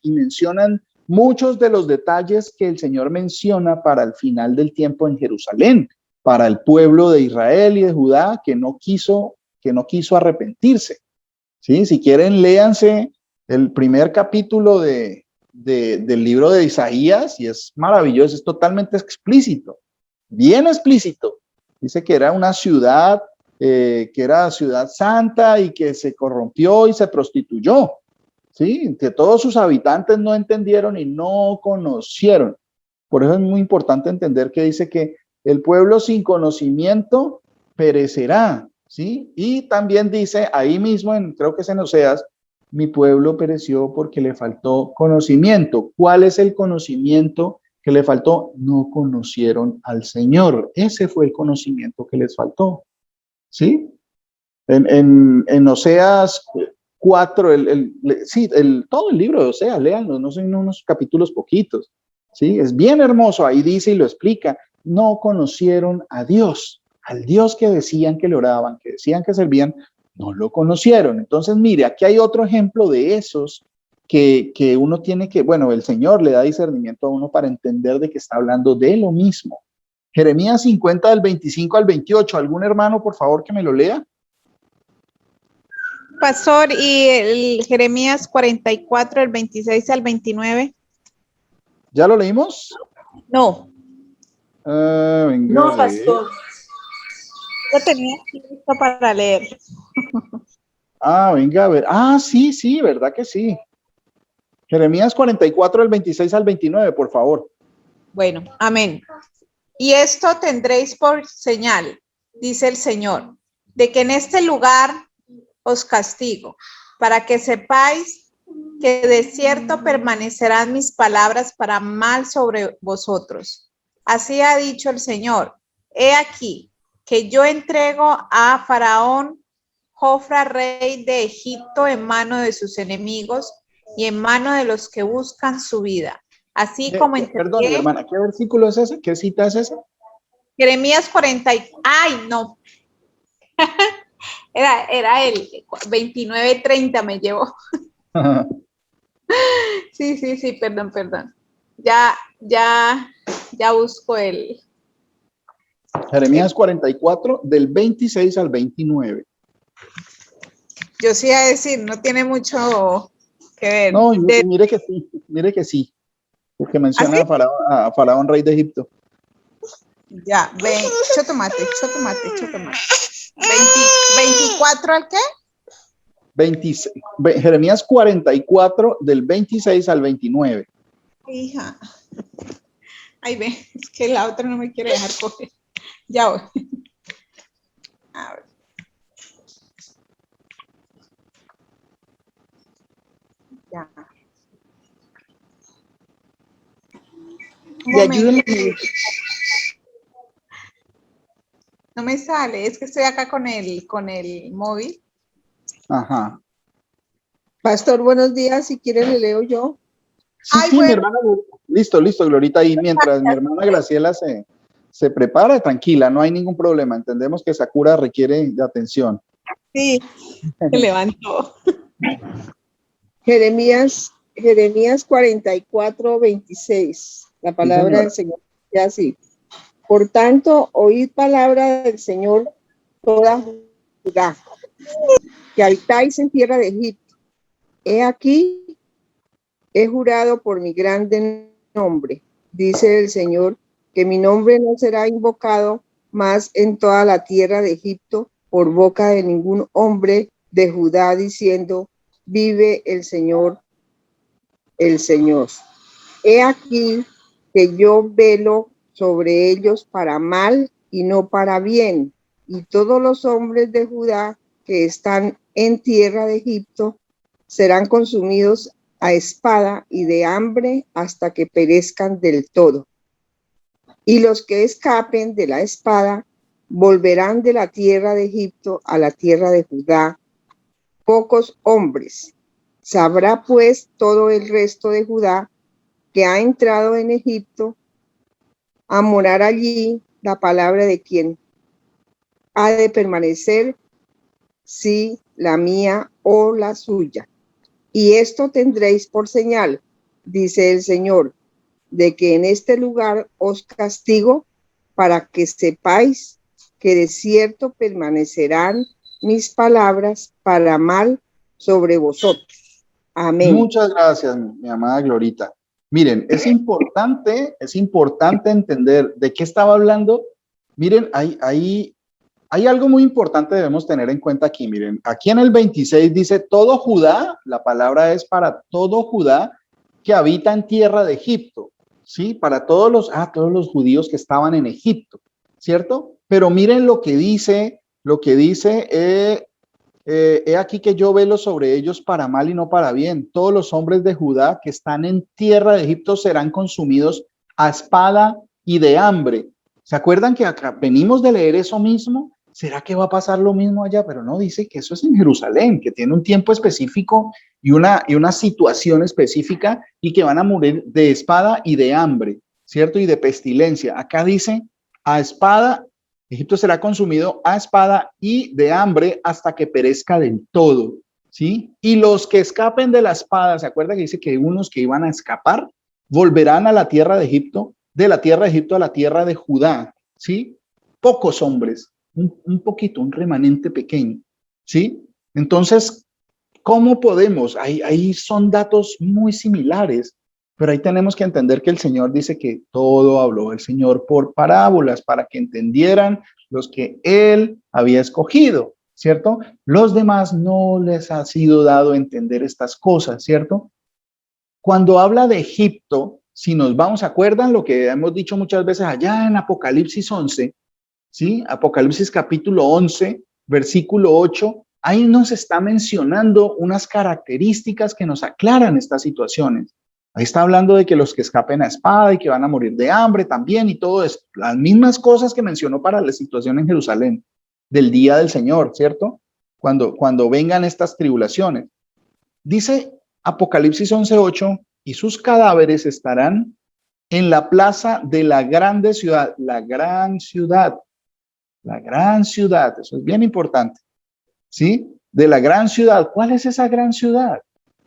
y mencionan muchos de los detalles que el Señor menciona para el final del tiempo en Jerusalén, para el pueblo de Israel y de Judá que no quiso arrepentirse, ¿sí? Si quieren, léanse el primer capítulo del libro de Isaías y es maravilloso, es totalmente explícito, bien explícito. Dice que era una ciudad, que era ciudad santa y que se corrompió y se prostituyó, ¿sí? Que todos sus habitantes no entendieron y no conocieron. Por eso es muy importante entender que dice que el pueblo sin conocimiento perecerá, ¿sí? Y también dice ahí mismo, creo que es en Oseas, mi pueblo pereció porque le faltó conocimiento. ¿Cuál es el conocimiento que le faltó? No conocieron al Señor. Ese fue el conocimiento que les faltó, ¿sí? En Oseas 4, todo el libro de Oseas, léanlo, no son unos capítulos poquitos, ¿sí? Es bien hermoso, ahí dice y lo explica, no conocieron a Dios, al Dios que decían que le oraban, que decían que servían, no lo conocieron. Entonces, mire, aquí hay otro ejemplo de esos que uno tiene que, bueno, el Señor le da discernimiento a uno para entender de que está hablando de lo mismo. Jeremías 50 del 25 al 28, ¿algún hermano, por favor, que me lo lea? Pastor, y el Jeremías 44, del 26 al 29. ¿Ya lo leímos? No. Venga, no, pastor. Yo tenía listo para leer. Venga, a ver. Sí, verdad que sí. Jeremías 44, del 26 al 29, por favor. Bueno, amén. Y esto tendréis por señal, dice el Señor, de que en este lugar os castigo, para que sepáis que de cierto permanecerán mis palabras para mal sobre vosotros. Así ha dicho el Señor. He aquí que yo entrego a Faraón Jofra, rey de Egipto, en mano de sus enemigos y en mano de los que buscan su vida. Así como entregué... Perdón, hermana, ¿qué versículo es ese? ¿Qué cita es ese? Jeremías 40. ¡Ay, no! Era el 29:30 me llevó. Sí, sí, sí, perdón, perdón. Ya busco el. Jeremías 44, del 26 al 29. Yo sí iba a decir, no tiene mucho que ver. No, y mire que sí, porque menciona ¿Así? a Faraón, rey de Egipto. Ya, ven, chotomate. 24 ¿al qué? 26, Jeremías 44, del 26 al 29. Hija. Ay, ve, es que la otra no me quiere dejar coger. Ya voy. A ver. Ya. Un Y ayúdenme. No me sale, es que estoy acá con el móvil. Ajá. Pastor, buenos días. Si quiere, le leo yo. Sí, Ay, sí, mi bueno. hermana, listo, Glorita, ahí mientras mi hermana Graciela se prepara, tranquila, no hay ningún problema. Entendemos que Sakura requiere de atención. Sí, se levantó. Jeremías 44, 26. La Sí, palabra señora. del Señor dice así. Por tanto, oíd palabra del Señor toda Judá, que habitáis en tierra de Egipto. He aquí, he jurado por mi grande nombre, dice el Señor, que mi nombre no será invocado más en toda la tierra de Egipto por boca de ningún hombre de Judá, diciendo, vive el Señor, el Señor. He aquí que yo velo sobre ellos para mal y no para bien, y todos los hombres de Judá que están en tierra de Egipto serán consumidos a espada y de hambre hasta que perezcan del todo. Y los que escapen de la espada volverán de la tierra de Egipto a la tierra de Judá, pocos hombres. Sabrá pues todo el resto de Judá que ha entrado en Egipto a morar allí la palabra de quien ha de permanecer, si la mía o la suya. Y esto tendréis por señal, dice el Señor, de que en este lugar os castigo para que sepáis que de cierto permanecerán mis palabras para mal sobre vosotros. Amén. Muchas gracias, mi amada Glorita. Miren, es importante entender de qué estaba hablando. Miren, hay algo muy importante que debemos tener en cuenta aquí. Miren, aquí en el 26 dice, todo Judá, la palabra es para todo Judá que habita en tierra de Egipto, ¿sí? Para todos los judíos que estaban en Egipto, ¿cierto? Pero miren lo que dice, he aquí que yo velo sobre ellos para mal y no para bien. Todos los hombres de Judá que están en tierra de Egipto serán consumidos a espada y de hambre. ¿Se acuerdan que acá venimos de leer eso mismo? ¿Será que va a pasar lo mismo allá? Pero no, dice que eso es en Jerusalén, que tiene un tiempo específico y una situación específica y que van a morir de espada y de hambre, ¿cierto? Y de pestilencia. Acá dice a espada. Egipto será consumido a espada y de hambre hasta que perezca del todo, ¿sí? Y los que escapen de la espada, ¿se acuerda que dice que unos que iban a escapar volverán a la tierra de Egipto, de la tierra de Egipto a la tierra de Judá, ¿sí? Pocos hombres, un poquito, un remanente pequeño, ¿sí? Entonces, ¿cómo podemos? Ahí son datos muy similares, pero ahí tenemos que entender que el Señor dice que todo habló el Señor por parábolas para que entendieran los que Él había escogido, ¿cierto? Los demás no les ha sido dado entender estas cosas, ¿cierto? Cuando habla de Egipto, si nos vamos, ¿acuerdan lo que hemos dicho muchas veces allá en Apocalipsis 11? ¿Sí? Apocalipsis capítulo 11, versículo 8, ahí nos está mencionando unas características que nos aclaran estas situaciones. Ahí está hablando de que los que escapen a espada y que van a morir de hambre también y todo eso. Las mismas cosas que mencionó para la situación en Jerusalén del día del Señor, ¿cierto? Cuando vengan estas tribulaciones. Dice Apocalipsis 11:8, y sus cadáveres estarán en la plaza de la grande ciudad, la gran ciudad. La gran ciudad, eso es bien importante, ¿sí? De la gran ciudad. ¿Cuál es esa gran ciudad?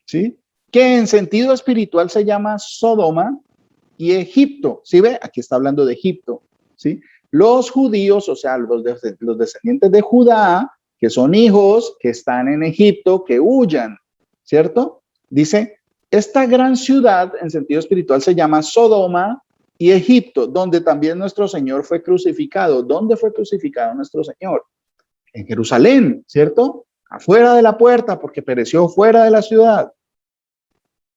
¿sí? Que en sentido espiritual se llama Sodoma y Egipto. ¿Sí ve? Aquí está hablando de Egipto, ¿sí? Los judíos, o sea, los descendientes de Judá, que son hijos que están en Egipto, que huyan, ¿cierto? Dice, esta gran ciudad en sentido espiritual se llama Sodoma y Egipto, donde también nuestro Señor fue crucificado. ¿Dónde fue crucificado nuestro Señor? En Jerusalén, ¿cierto? Afuera de la puerta, porque pereció fuera de la ciudad.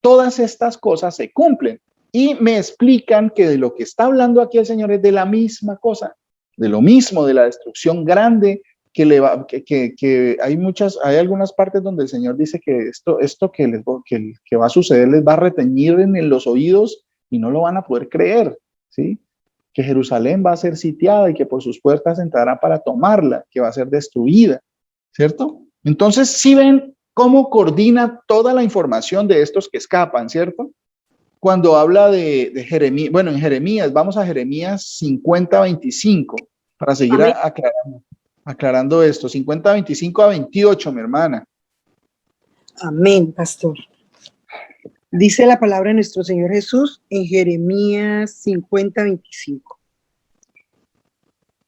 Todas estas cosas se cumplen y me explican que de lo que está hablando aquí el Señor es de la misma cosa, de lo mismo, de la destrucción grande que le va, que hay algunas partes donde el Señor dice que esto que va a suceder les va a reteñir en los oídos y no lo van a poder creer, ¿sí? Que Jerusalén va a ser sitiada y que por sus puertas entrará para tomarla, que va a ser destruida, ¿cierto? Entonces, si ven cómo coordina toda la información de estos que escapan, ¿cierto? Cuando habla de Jeremías, bueno, en Jeremías, vamos a Jeremías 50-25, para seguir aclarando esto, 50-25 a 28, mi hermana. Amén, pastor. Dice la palabra de nuestro Señor Jesús en Jeremías 50-25.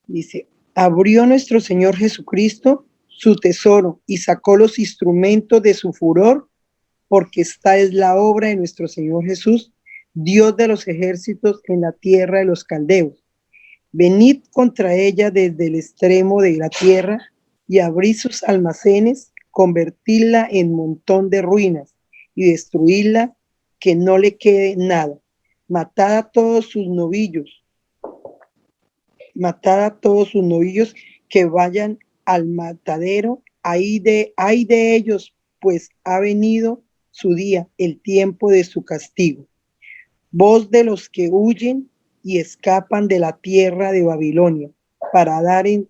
Dice, abrió nuestro Señor Jesucristo su tesoro y sacó los instrumentos de su furor, porque esta es la obra de nuestro Señor Jesús, Dios de los ejércitos en la tierra de los caldeos. Venid contra ella desde el extremo de la tierra y abrid sus almacenes, convertidla en montón de ruinas y destruirla, que no le quede nada. Matad a todos sus novillos. Matad a todos sus novillos que vayan al matadero. Ay de ellos, pues ha venido su día, el tiempo de su castigo. Voz de los que huyen y escapan de la tierra de Babilonia, para dar en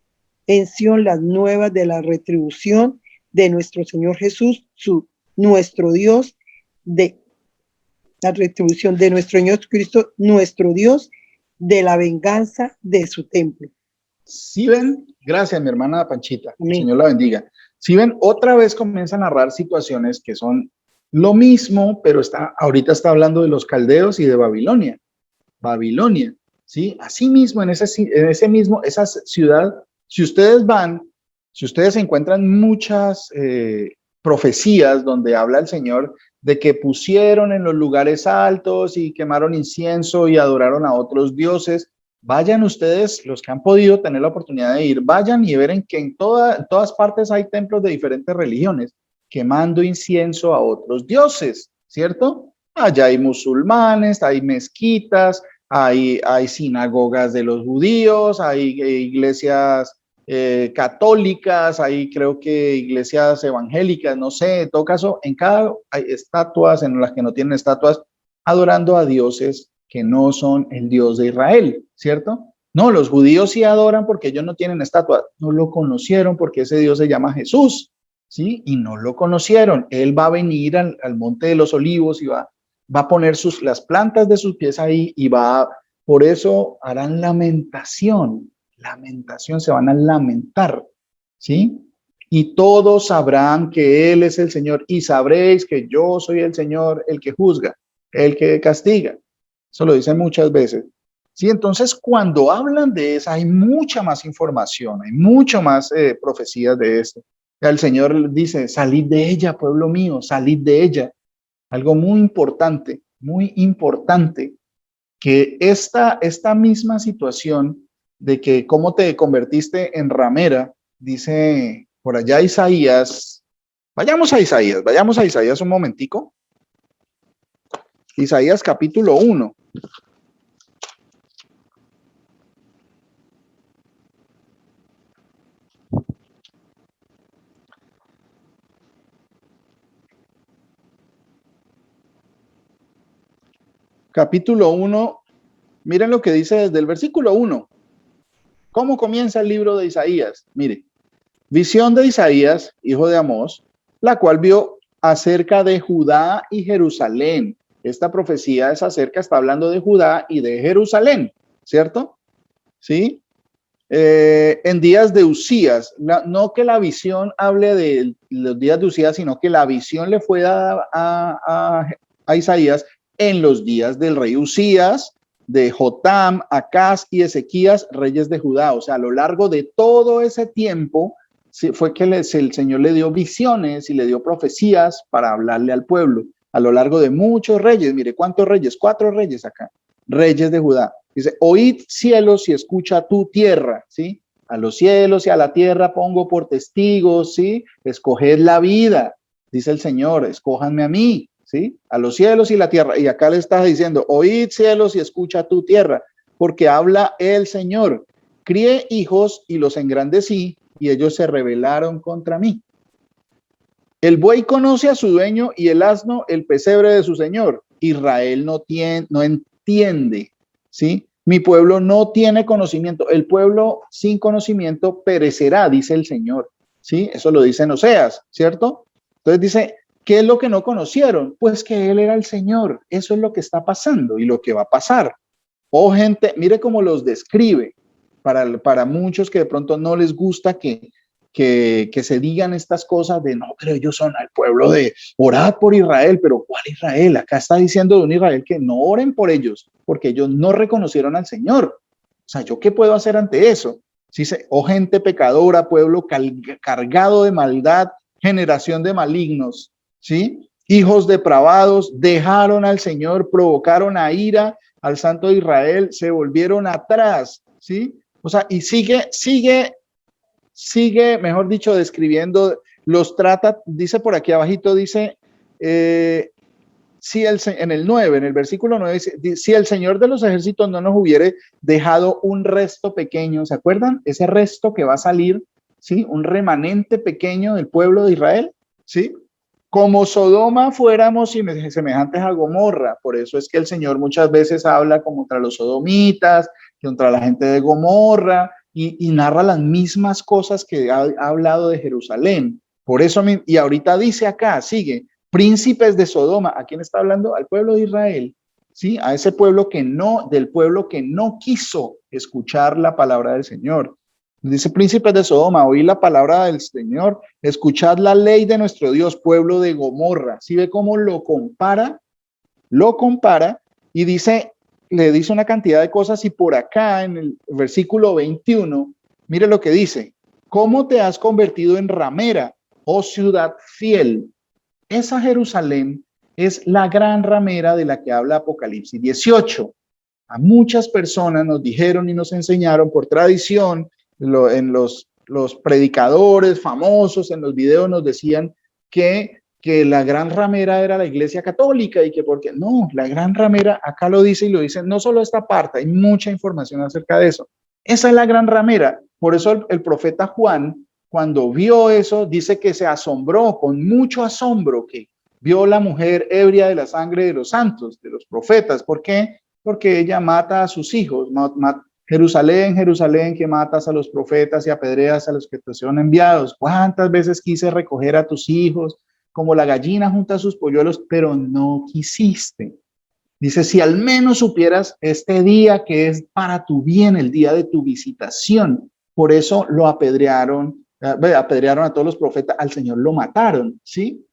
Sión las nuevas de la retribución de nuestro Señor Jesús, nuestro Dios, de la retribución de nuestro Señor Cristo, nuestro Dios, de la venganza de su templo. Si ven, gracias mi hermana Panchita, Amén. el Señor la bendiga. Si ven, otra vez comienza a narrar situaciones que son lo mismo, pero ahorita está hablando de los caldeos y de Babilonia. Babilonia, ¿sí? Asimismo, en ese mismo, esa ciudad, si ustedes encuentran muchas profecías donde habla el Señor de que pusieron en los lugares altos y quemaron incienso y adoraron a otros dioses. Vayan ustedes, los que han podido tener la oportunidad de ir, vayan y verán que en todas partes hay templos de diferentes religiones quemando incienso a otros dioses, ¿cierto? Allá hay musulmanes, hay mezquitas, hay sinagogas de los judíos, hay iglesias católicas, hay creo que iglesias evangélicas, no sé, en todo caso, en cada hay estatuas, en las que no tienen estatuas, adorando a dioses que no son el Dios de Israel, ¿cierto? No, los judíos sí adoran porque ellos no tienen estatua, no lo conocieron porque ese Dios se llama Jesús, ¿sí? Y no lo conocieron. Él va a venir al Monte de los Olivos y va a poner las plantas de sus pies ahí y por eso harán lamentación, se van a lamentar, ¿sí? Y todos sabrán que Él es el Señor y sabréis que yo soy el Señor, el que juzga, el que castiga. Eso lo dicen muchas veces. Sí, entonces cuando hablan de eso hay mucha más información, hay mucho más profecías de esto. El Señor dice, salid de ella, pueblo mío, salid de ella. Algo muy importante, que esta misma situación de que cómo te convertiste en ramera, dice por allá Isaías. Vayamos a Isaías un momentico. Isaías capítulo 1. Capítulo 1, miren lo que dice desde el versículo 1. ¿Cómo comienza el libro de Isaías? Mire, visión de Isaías, hijo de Amós, la cual vio acerca de Judá y Jerusalén. Esta profecía está hablando de Judá y de Jerusalén, ¿cierto? ¿Sí? en días de Usías, no que la visión hable de los días de Usías, sino que la visión le fue dada a Isaías en los días del rey Usías, de Jotam, Acaz y Ezequías, reyes de Judá. O sea, a lo largo de todo ese tiempo fue que el Señor le dio visiones y le dio profecías para hablarle al pueblo. A lo largo de muchos reyes, mire cuántos reyes, 4 reyes acá, reyes de Judá. Dice, oíd cielos y escucha tu tierra, ¿sí? A los cielos y a la tierra pongo por testigos, ¿sí? Escoged la vida, dice el Señor, escójanme a mí, ¿sí? A los cielos y la tierra. Y acá le está diciendo, oíd cielos y escucha tu tierra, porque habla el Señor. Crié hijos y los engrandecí, y ellos se rebelaron contra mí. El buey conoce a su dueño y el asno el pesebre de su señor. Israel no entiende, ¿sí? Mi pueblo no tiene conocimiento. El pueblo sin conocimiento perecerá, dice el Señor, ¿sí? Eso lo dice en Oseas, ¿cierto? Entonces dice, ¿qué es lo que no conocieron? Pues que Él era el Señor. Eso es lo que está pasando y lo que va a pasar. Oh, gente, mire cómo los describe para muchos que de pronto no les gusta que se digan estas cosas de no, pero ellos son al pueblo de orad por Israel, pero ¿cuál Israel? Acá está diciendo de un Israel que no oren por ellos, porque ellos no reconocieron al Señor. O sea, ¿yo qué puedo hacer ante eso? Sí, oh gente pecadora, pueblo cargado de maldad, generación de malignos, ¿sí? Hijos depravados, dejaron al Señor, provocaron a ira al Santo de Israel, se volvieron atrás, ¿sí? O sea, y sigue, mejor dicho, describiendo, los trata, dice por aquí abajito, dice, en el 9, en el versículo 9, dice, si el Señor de los ejércitos no nos hubiere dejado un resto pequeño, ¿se acuerdan? Ese resto que va a salir, ¿sí? Un remanente pequeño del pueblo de Israel, ¿sí? Como Sodoma fuéramos semejantes a Gomorra. Por eso es que el Señor muchas veces habla contra los sodomitas, contra la gente de Gomorra, y narra las mismas cosas que ha hablado de Jerusalén. Por eso, y ahorita dice acá, sigue, príncipes de Sodoma. ¿A quién está hablando? Al pueblo de Israel, ¿sí? A ese pueblo del pueblo que no quiso escuchar la palabra del Señor. Dice, príncipes de Sodoma, oí la palabra del Señor, escuchad la ley de nuestro Dios, pueblo de Gomorra. ¿Sí ve cómo lo compara? Lo compara y dice, le dice una cantidad de cosas, y por acá en el versículo 21, mire lo que dice, ¿cómo te has convertido en ramera, oh ciudad fiel? Esa Jerusalén es la gran ramera de la que habla Apocalipsis 18. A muchas personas nos dijeron y nos enseñaron por tradición, en los predicadores famosos, en los videos nos decían que la gran ramera era la iglesia católica, y que porque no, la gran ramera, acá lo dice y lo dice, no solo esta parte, hay mucha información acerca de eso. Esa es la gran ramera. Por eso el profeta Juan, cuando vio eso, dice que se asombró, con mucho asombro, que vio la mujer ebria de la sangre de los santos, de los profetas. ¿Por qué? Porque ella mata a sus hijos. Jerusalén, Jerusalén, que matas a los profetas y apedreas a los que te son enviados. ¿Cuántas veces quise recoger a tus hijos como la gallina junta a sus polluelos, pero no quisiste? Dice, si al menos supieras este día que es para tu bien, el día de tu visitación. Por eso lo apedrearon a todos los profetas, al Señor lo mataron, ¿sí?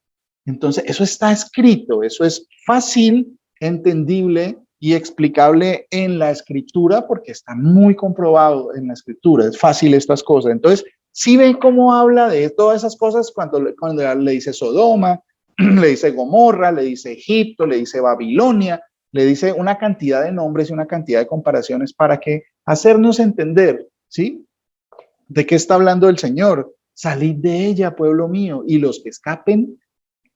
Entonces, eso está escrito, eso es fácil, entendible y explicable en la Escritura, porque está muy comprobado en la Escritura, es fácil estas cosas. Entonces, ¿sí ven cómo habla de todas esas cosas cuando le dice Sodoma, le dice Gomorra, le dice Egipto, le dice Babilonia, le dice una cantidad de nombres y una cantidad de comparaciones para que hacernos entender, ¿sí? ¿De qué está hablando el Señor? Salid de ella, pueblo mío, y los que escapen,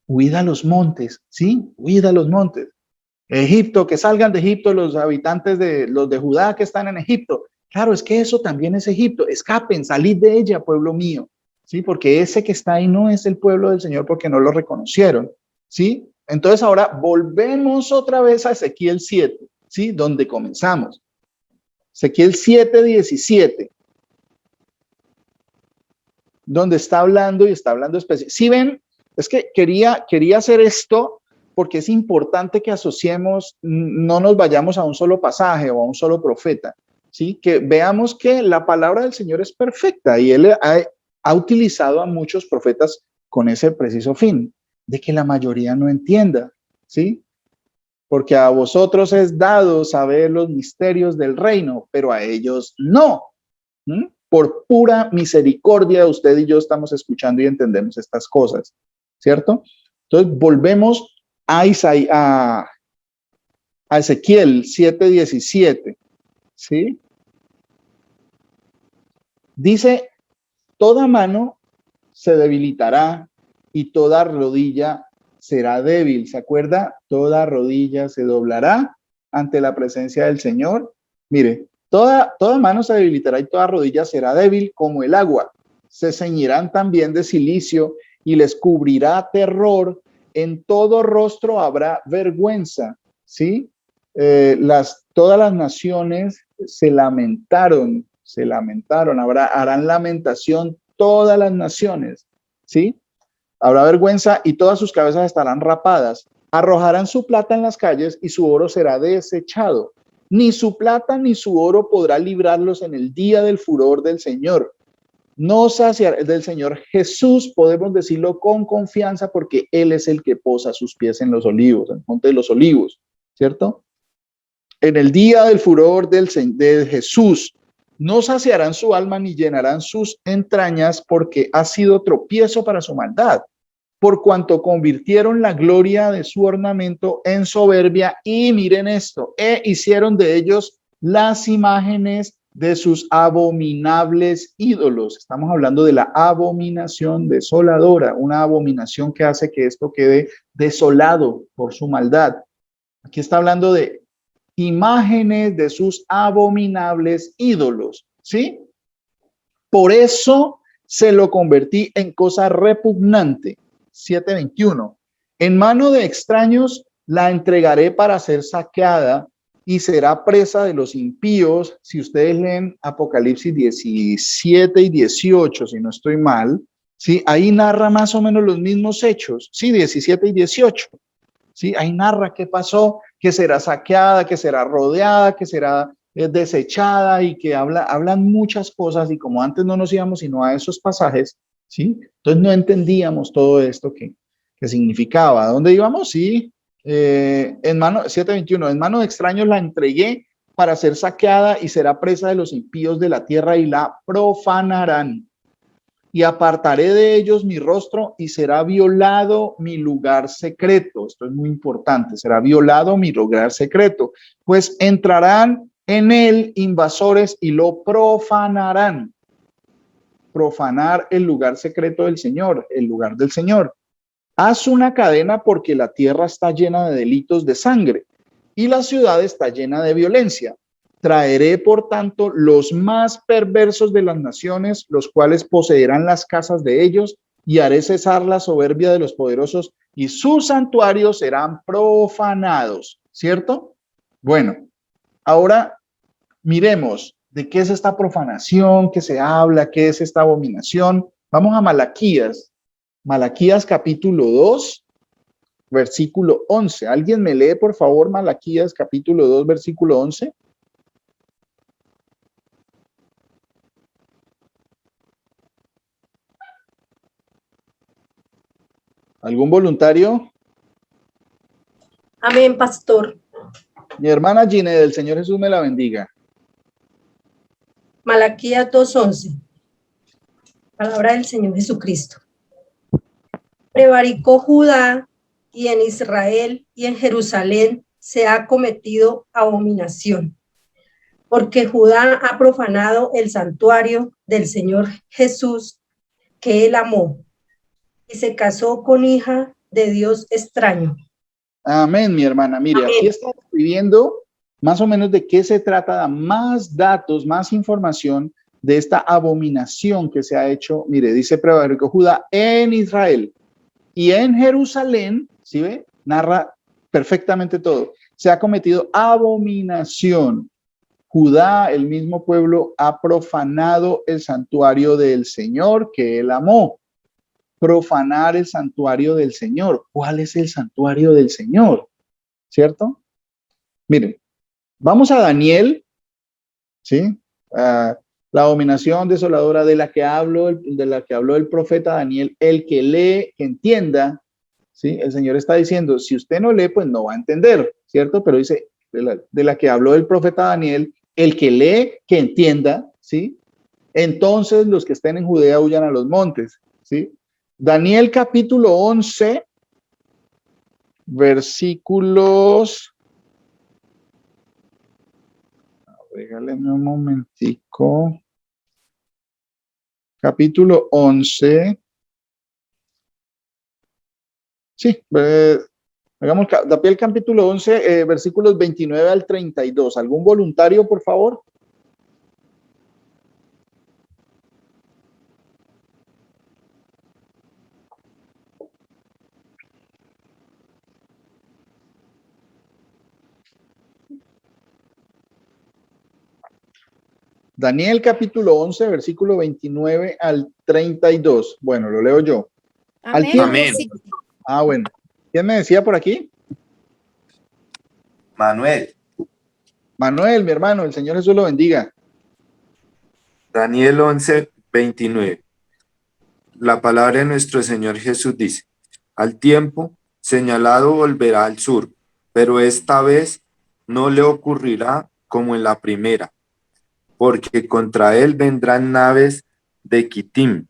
huid a los montes, ¿sí? Huid a los montes. Egipto, que salgan de Egipto los habitantes los de Judá que están en Egipto. Claro, es que eso también es Egipto. Escapen, salid de ella, pueblo mío, ¿sí? Porque ese que está ahí no es el pueblo del Señor, porque no lo reconocieron, ¿sí? Entonces ahora volvemos otra vez a Ezequiel 7, ¿sí? Donde comenzamos. Ezequiel 7:17. Donde está hablando y está hablando específicamente. ¿Sí ven? Es que quería hacer esto porque es importante que asociemos, no nos vayamos a un solo pasaje o a un solo profeta, ¿sí? Que veamos que la palabra del Señor es perfecta y Él ha utilizado a muchos profetas con ese preciso fin, de que la mayoría no entienda, ¿sí? Porque a vosotros es dado saber los misterios del reino, pero a ellos no. Por pura misericordia, usted y yo estamos escuchando y entendemos estas cosas, ¿cierto? Entonces, volvemos a Ezequiel 7:17, ¿sí? Dice, toda mano se debilitará y toda rodilla será débil. ¿Se acuerda? Toda rodilla se doblará ante la presencia del Señor. Mire, toda mano se debilitará y toda rodilla será débil como el agua. Se ceñirán también de cilicio y les cubrirá terror. En todo rostro habrá vergüenza. ¿Sí? Todas las naciones se lamentaron, harán lamentación todas las naciones, ¿sí? Habrá vergüenza y todas sus cabezas estarán rapadas. Arrojarán su plata en las calles y su oro será desechado. Ni su plata ni su oro podrá librarlos en el día del furor del Señor. No saciará del Señor Jesús, podemos decirlo con confianza porque Él es el que posa sus pies en los olivos, en el monte de los olivos, ¿cierto? En el día del furor de Jesús, no saciarán su alma ni llenarán sus entrañas porque ha sido tropiezo para su maldad, por cuanto convirtieron la gloria de su ornamento en soberbia y miren esto, hicieron de ellos las imágenes de sus abominables ídolos. Estamos hablando de la abominación desoladora, una abominación que hace que esto quede desolado por su maldad. Aquí está hablando de imágenes de sus abominables ídolos, ¿sí? Por eso se lo convertí en cosa repugnante. 7:21. En mano de extraños la entregaré para ser saqueada y será presa de los impíos. Si ustedes leen Apocalipsis 17 y 18, si no estoy mal, ¿sí? Ahí narra más o menos los mismos hechos, sí, 17 y 18. ¿Sí? Ahí narra qué pasó, que será saqueada, que será rodeada, que será desechada y que hablan muchas cosas y como antes no nos íbamos sino a esos pasajes, ¿sí? Entonces no entendíamos todo esto que significaba. ¿A dónde íbamos? Sí, 7:21, en mano de extraños la entregué para ser saqueada y será presa de los impíos de la tierra y la profanarán. Y apartaré de ellos mi rostro y será violado mi lugar secreto. Esto es muy importante, será violado mi lugar secreto, pues entrarán en él invasores y lo profanarán. Profanar el lugar secreto del Señor, el lugar del Señor. Haz una cadena porque la tierra está llena de delitos de sangre y la ciudad está llena de violencia. Traeré, por tanto, los más perversos de las naciones, los cuales poseerán las casas de ellos, y haré cesar la soberbia de los poderosos, y sus santuarios serán profanados. ¿Cierto? Bueno, ahora miremos de qué es esta profanación, qué se habla, qué es esta abominación. Vamos a Malaquías. Malaquías capítulo 2, versículo 11. ¿Alguien me lee, por favor, Malaquías capítulo 2, versículo 11? ¿Algún voluntario? Amén, pastor. Mi hermana Gine, del Señor Jesús me la bendiga. Malaquías 2:11. Palabra del Señor Jesucristo. Prevaricó Judá y en Israel y en Jerusalén se ha cometido abominación, porque Judá ha profanado el santuario del Señor Jesús que él amó y se casó con hija de Dios extraño. Amén, mi hermana. Mire, Amén. Aquí está escribiendo más o menos de qué se trata, da más datos, más información de esta abominación que se ha hecho. Mire, dice prevaricó Judá en Israel y en Jerusalén, ¿sí ve? Narra perfectamente todo. Se ha cometido abominación. Judá, el mismo pueblo, ha profanado el santuario del Señor que él amó. Profanar el santuario del Señor. ¿Cuál es el santuario del Señor? ¿Cierto? Miren, vamos a Daniel ¿sí? La abominación desoladora de la que habló el profeta Daniel, el que lee, que entienda, ¿sí? El Señor está diciendo, si usted no lee, pues no va a entender, ¿cierto? Pero dice, de la que habló el profeta Daniel, el que lee, que entienda, ¿sí? Entonces los que estén en Judea huyan a los montes, ¿sí? Daniel capítulo 11, versículos, regálenme un momentico, capítulo 11, sí, hagamos Daniel capítulo 11, versículos 29 al 32. ¿Algún voluntario, por favor? Daniel capítulo 11, versículo 29 al 32. Bueno, lo leo yo. Al tiempo, Amén. bueno. ¿Quién me decía por aquí? Manuel. Manuel, mi hermano, el Señor Jesús lo bendiga. Daniel 11, 29. La palabra de nuestro Señor Jesús dice, al tiempo señalado volverá al sur, pero esta vez no le ocurrirá como en la primera, porque contra él vendrán naves de Quitim,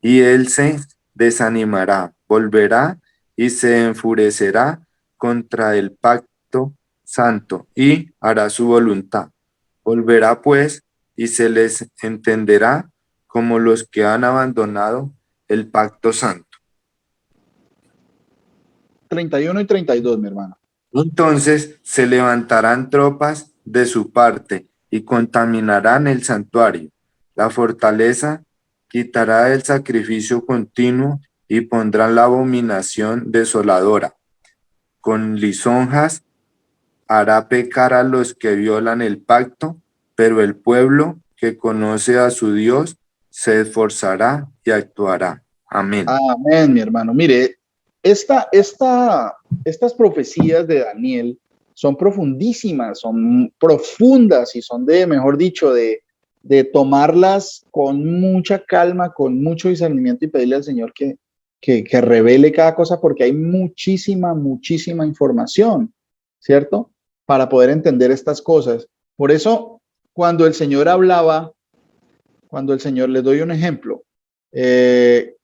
y él se desanimará, volverá y se enfurecerá contra el pacto santo y hará su voluntad. Volverá pues y se les entenderá como los que han abandonado el pacto santo. 31 y 32, mi hermano. Entonces se levantarán tropas de su parte y contaminarán el santuario. La fortaleza quitará el sacrificio continuo y pondrán la abominación desoladora. Con lisonjas hará pecar a los que violan el pacto, pero el pueblo que conoce a su Dios se esforzará y actuará. Amén. Amén, mi hermano. Mire, estas profecías de Daniel son profundísimas, son profundas y son mejor dicho, de tomarlas con mucha calma, con mucho discernimiento y pedirle al Señor que revele cada cosa porque hay muchísima información, ¿cierto? Para poder entender estas cosas. Por eso, cuando el Señor, les doy un ejemplo,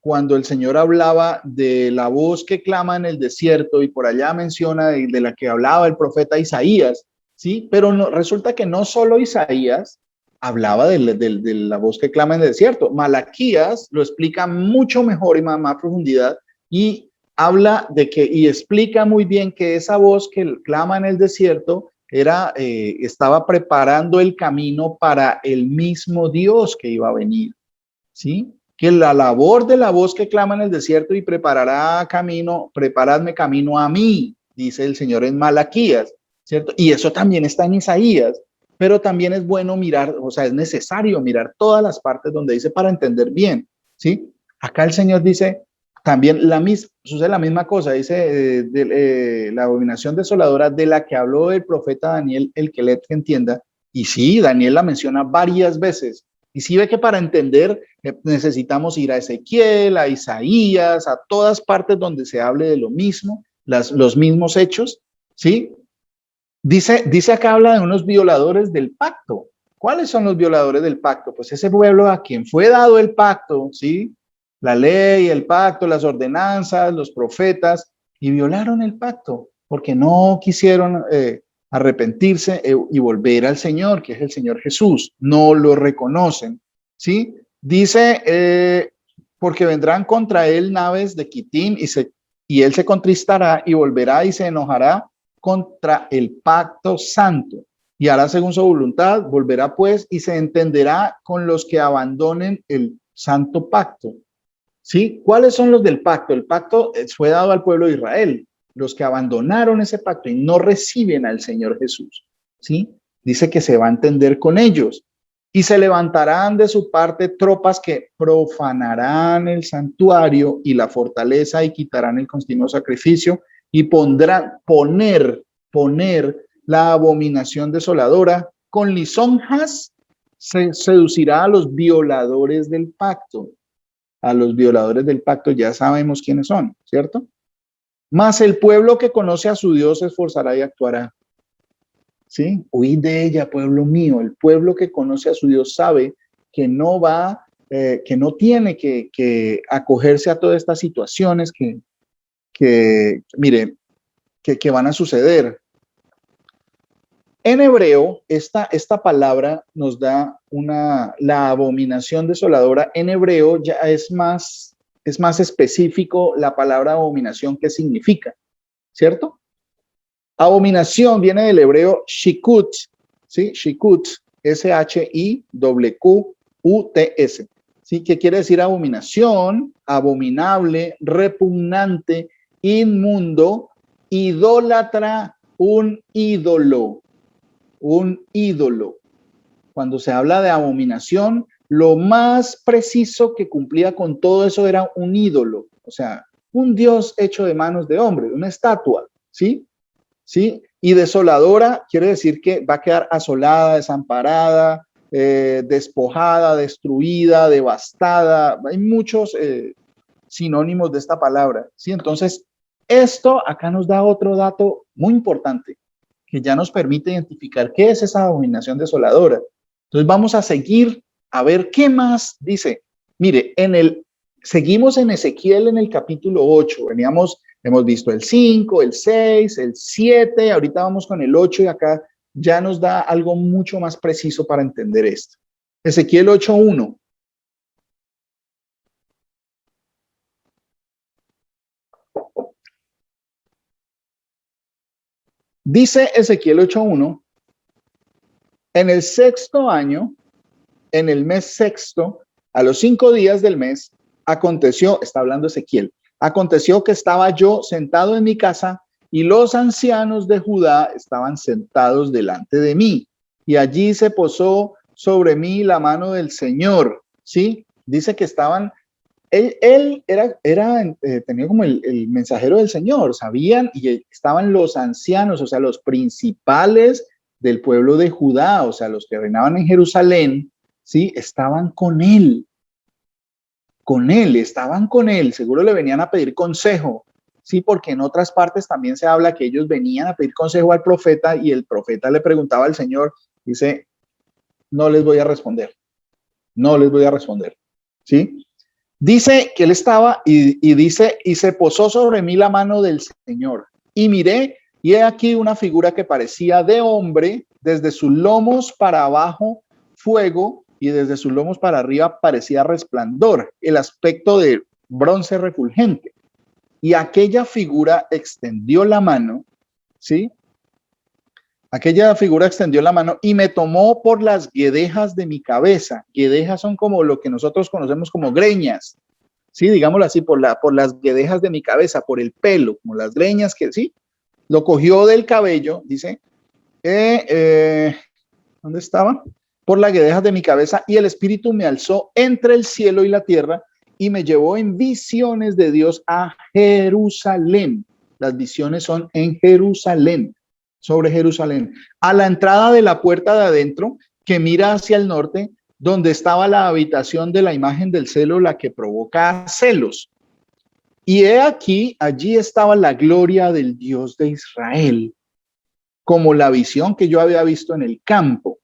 cuando el Señor hablaba de la voz que clama en el desierto y por allá menciona de la que hablaba el profeta Isaías, ¿sí? Pero no, resulta que no solo Isaías hablaba de la voz que clama en el desierto. Malaquías lo explica mucho mejor y más profundidad y habla y explica muy bien que esa voz que clama en el desierto estaba preparando el camino para el mismo Dios que iba a venir, ¿sí? Que la labor de la voz que clama en el desierto y preparadme camino a mí, dice el Señor en Malaquías, ¿cierto? Y eso también está en Isaías, pero también es bueno mirar, o sea, es necesario mirar todas las partes donde dice para entender bien, ¿sí? Acá el Señor dice también sucede la misma cosa, dice la abominación desoladora de la que habló el profeta Daniel, el que le entienda, y sí, Daniel la menciona varias veces. Y sí ve que para entender necesitamos ir a Ezequiel, a Isaías, a todas partes donde se hable de lo mismo, los mismos hechos, ¿sí? Dice acá, habla de unos violadores del pacto. ¿Cuáles son los violadores del pacto? Pues ese pueblo a quien fue dado el pacto, ¿sí? La ley, el pacto, las ordenanzas, los profetas, y violaron el pacto porque no quisieron arrepentirse y volver al Señor, que es el Señor Jesús. No lo reconocen, ¿sí? Dice, porque vendrán contra él naves de Quitim y él se contristará y volverá y se enojará contra el pacto santo y hará según su voluntad, volverá pues y se entenderá con los que abandonen el santo pacto. ¿Sí? ¿Cuáles son los del pacto? El pacto fue dado al pueblo de Israel, los que abandonaron ese pacto y no reciben al Señor Jesús, ¿sí? Dice que se va a entender con ellos y se levantarán de su parte tropas que profanarán el santuario y la fortaleza y quitarán el continuo sacrificio y poner la abominación desoladora con lisonjas seducirá a los violadores del pacto. A los violadores del pacto ya sabemos quiénes son, ¿cierto? Mas el pueblo que conoce a su Dios se esforzará y actuará. ¿Sí? Huid de ella, pueblo mío. El pueblo que conoce a su Dios sabe que no va, que no tiene que acogerse a todas estas situaciones mire, que van a suceder. En hebreo, esta palabra nos da la abominación desoladora. En hebreo ya es más específico la palabra abominación, ¿qué significa? ¿Cierto? Abominación viene del hebreo shikut, ¿sí? Shikut, S-H-I-Q-U-T-S, ¿sí? ¿Qué quiere decir abominación? Abominable, repugnante, inmundo, idólatra, un ídolo. Un ídolo. Cuando se habla de abominación, lo más preciso que cumplía con todo eso era un ídolo, o sea, un dios hecho de manos de hombre, una estatua, ¿sí? ¿Sí? Y desoladora quiere decir que va a quedar asolada, desamparada, despojada, destruida, devastada. Hay muchos sinónimos de esta palabra, ¿sí? Entonces, esto acá nos da otro dato muy importante que ya nos permite identificar qué es esa abominación desoladora. Entonces vamos a seguir a ver qué más dice. Mire, seguimos en Ezequiel en el capítulo 8, hemos visto el 5, el 6, el 7, ahorita vamos con el 8 y acá ya nos da algo mucho más preciso para entender esto. Ezequiel 8:1. Dice Ezequiel 8:1, en el 6º año, en el mes 6º, a los 5 días del mes, aconteció, está hablando Ezequiel, aconteció que estaba yo sentado en mi casa y los ancianos de Judá estaban sentados delante de mí. Y allí se posó sobre mí la mano del Señor, ¿sí? Dice que estaban, él tenía como el mensajero del Señor, sabían, y estaban los ancianos, o sea, los principales del pueblo de Judá, o sea, los que reinaban en Jerusalén, ¿sí? Estaban con él, estaban con él, seguro le venían a pedir consejo, ¿sí? Porque en otras partes también se habla que ellos venían a pedir consejo al profeta y el profeta le preguntaba al Señor, dice, no les voy a responder, ¿sí? Dice que él estaba y dice, y se posó sobre mí la mano del Señor. Y miré, y he aquí una figura que parecía de hombre, desde sus lomos para abajo, fuego, y desde sus lomos para arriba parecía resplandor, el aspecto de bronce refulgente. Y aquella figura extendió la mano, ¿sí? Aquella figura extendió la mano y me tomó por las guedejas de mi cabeza. Guedejas son como lo que nosotros conocemos como greñas, sí, digámoslo así, por las guedejas de mi cabeza, por el pelo, como las greñas que sí. Lo cogió del cabello, dice, ¿dónde estaba? Por las guedejas de mi cabeza y el Espíritu me alzó entre el cielo y la tierra y me llevó en visiones de Dios a Jerusalén. Las visiones son en Jerusalén, sobre Jerusalén, a la entrada de la puerta de adentro que mira hacia el norte, donde estaba la habitación de la imagen del celo, la que provoca celos. Y he aquí, allí estaba la gloria del Dios de Israel, como la visión que yo había visto en el campo.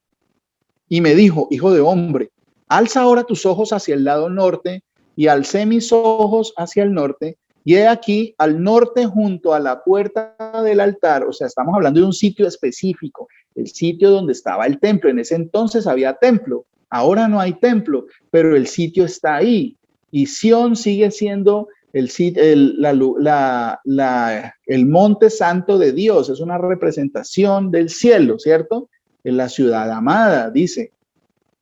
Y me dijo, hijo de hombre, alza ahora tus ojos hacia el lado norte, y alcé mis ojos hacia el norte, y he aquí al norte junto a la puerta del altar, o sea, estamos hablando de un sitio específico, el sitio donde estaba el templo. En ese entonces había templo, ahora no hay templo, pero el sitio está ahí. Y Sión sigue siendo el monte santo de Dios, es una representación del cielo, ¿cierto? En la ciudad amada, dice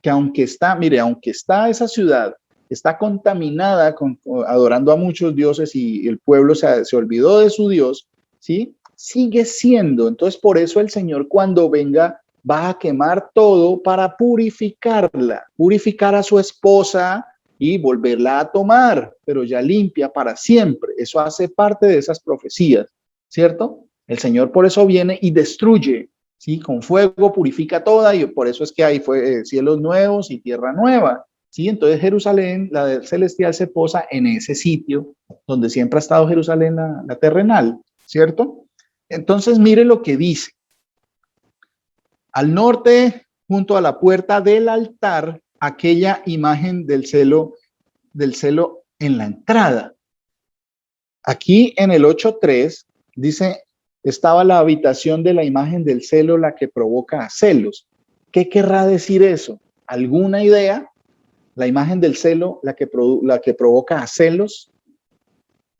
que aunque está esa ciudad, está contaminada adorando a muchos dioses y el pueblo se olvidó de su Dios, ¿sí? Sigue siendo. Entonces, por eso el Señor cuando venga va a quemar todo para purificarla, purificar a su esposa y volverla a tomar, pero ya limpia para siempre. Eso hace parte de esas profecías, ¿cierto? El Señor por eso viene y destruye ¿sí? Con fuego purifica toda y por eso es que hay cielos nuevos y tierra nueva, ¿sí? Entonces Jerusalén, la celestial, se posa en ese sitio donde siempre ha estado Jerusalén, la terrenal, ¿cierto? Entonces mire lo que dice. Al norte, junto a la puerta del altar, aquella imagen del celo en la entrada. Aquí en el 8.3 dice, estaba la habitación de la imagen del celo, la que provoca celos. ¿Qué querrá decir eso? ¿Alguna idea? La imagen del celo, la que provoca celos.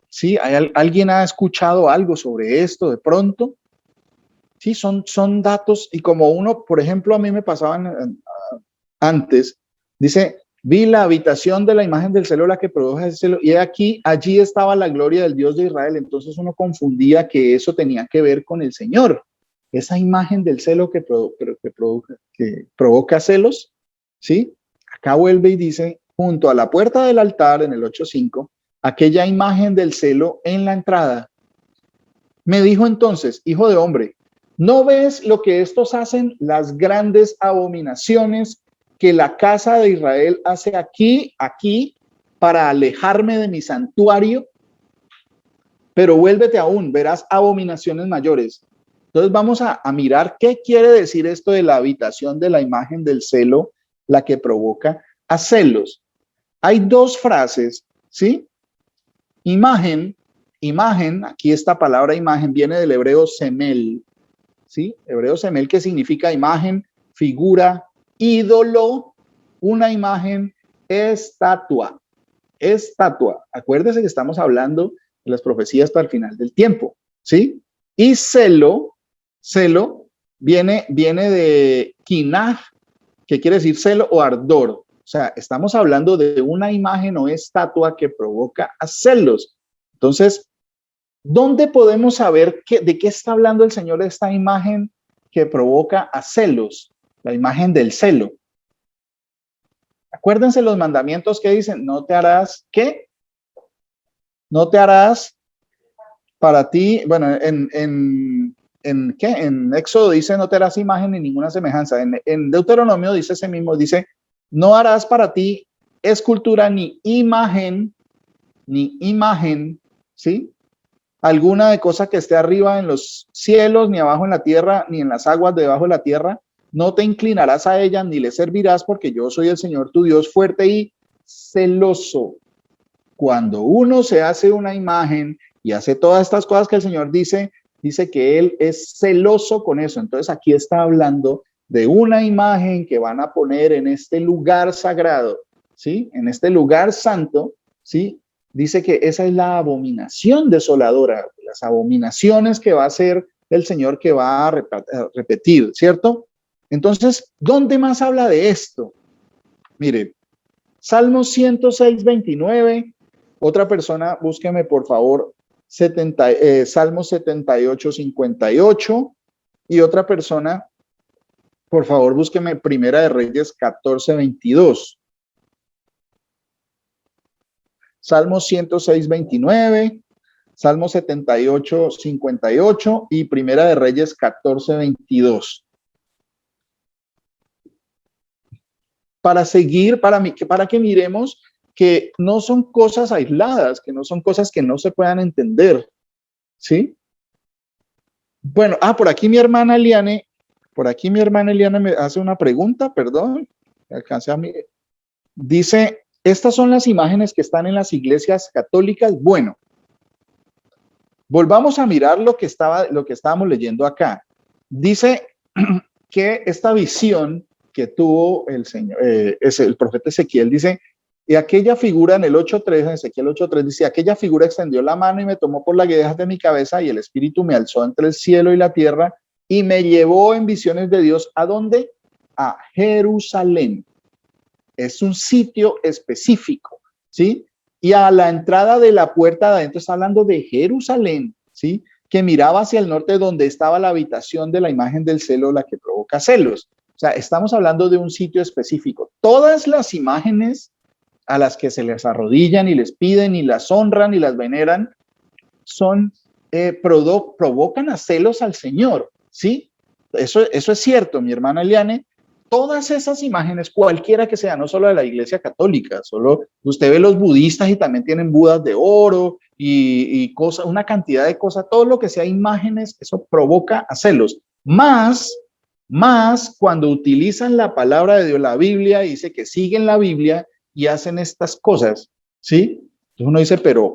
¿Sí? ¿Alguien ha escuchado algo sobre esto de pronto? Sí, son datos, y como uno, por ejemplo, a mí me pasaban antes, dice, vi la habitación de la imagen del celo, la que produjo ese celo, y allí estaba la gloria del Dios de Israel. Entonces uno confundía que eso tenía que ver con el Señor. Esa imagen del celo que provoca celos, ¿sí? Acá vuelve y dice, junto a la puerta del altar, en el 8.5, aquella imagen del celo en la entrada. Me dijo entonces, hijo de hombre, ¿no ves lo que estos hacen, las grandes abominaciones que la casa de Israel hace aquí, para alejarme de mi santuario? Pero vuélvete aún, verás abominaciones mayores. Entonces vamos a mirar qué quiere decir esto de la habitación de la imagen del celo, la que provoca a celos. Hay dos frases, ¿sí? Imagen, aquí esta palabra imagen viene del hebreo semel, ¿sí? Hebreo semel, que significa imagen, figura, ídolo, una imagen, estatua. Acuérdese que estamos hablando de las profecías para el final del tiempo, ¿sí? Y celo viene de quinaj, que quiere decir celo o ardor. O sea, estamos hablando de una imagen o estatua que provoca a celos. Entonces, ¿dónde podemos saber de qué está hablando el Señor de esta imagen que provoca a celos? La imagen del celo. Acuérdense los mandamientos que dicen, no te harás, ¿qué? No te harás para ti, bueno, en Éxodo dice, no te harás imagen ni ninguna semejanza. En Deuteronomio dice ese mismo, dice, no harás para ti escultura ni imagen, ¿sí? Alguna de cosa que esté arriba en los cielos, ni abajo en la tierra, ni en las aguas debajo de la tierra. No te inclinarás a ella, ni le servirás, porque yo soy el Señor tu Dios, fuerte y celoso. Cuando uno se hace una imagen y hace todas estas cosas que el Señor dice que Él es celoso con eso. Entonces aquí está hablando de una imagen que van a poner en este lugar sagrado, ¿sí? En este lugar santo, ¿sí? Dice que esa es la abominación desoladora, las abominaciones que va a hacer el Señor, que va a repetir, ¿cierto? Entonces, ¿dónde más habla de esto? Mire, Salmo 106, 29. Otra persona, búsqueme por favor, Salmo 78, 58. Y otra persona, por favor, búsqueme Primera de Reyes 14, 22. Salmo 106, 29, Salmo 78, 58 y Primera de Reyes 14, 22. Para seguir, para que miremos que no son cosas aisladas, que no son cosas que no se puedan entender, ¿sí? Bueno, por aquí mi hermana Eliane me hace una pregunta, perdón, alcancé a mí. Dice, estas son las imágenes que están en las iglesias católicas. Bueno, volvamos a mirar lo que estábamos leyendo acá. Dice que esta visión que tuvo el Señor, el profeta Ezequiel, dice, y aquella figura en el 8.3, en Ezequiel 8.3, dice, aquella figura extendió la mano y me tomó por las guedejas de mi cabeza y el Espíritu me alzó entre el cielo y la tierra y me llevó en visiones de Dios. ¿A dónde? A Jerusalén. Es un sitio específico, ¿sí? Y a la entrada de la puerta de adentro está hablando de Jerusalén, ¿sí? Que miraba hacia el norte donde estaba la habitación de la imagen del celo, la que provoca celos. O sea, estamos hablando de un sitio específico. Todas las imágenes a las que se les arrodillan y les piden y las honran y las veneran provocan a celos al Señor, ¿sí? eso es cierto, mi hermana Eliane. Todas esas imágenes, cualquiera que sea, no solo de la Iglesia Católica, solo usted ve los budistas y también tienen budas de oro y cosas, una cantidad de cosas, todo lo que sea imágenes, eso provoca a celos. Más cuando utilizan la palabra de Dios, la Biblia, dice que siguen la Biblia y hacen estas cosas, ¿sí? Entonces uno dice, pero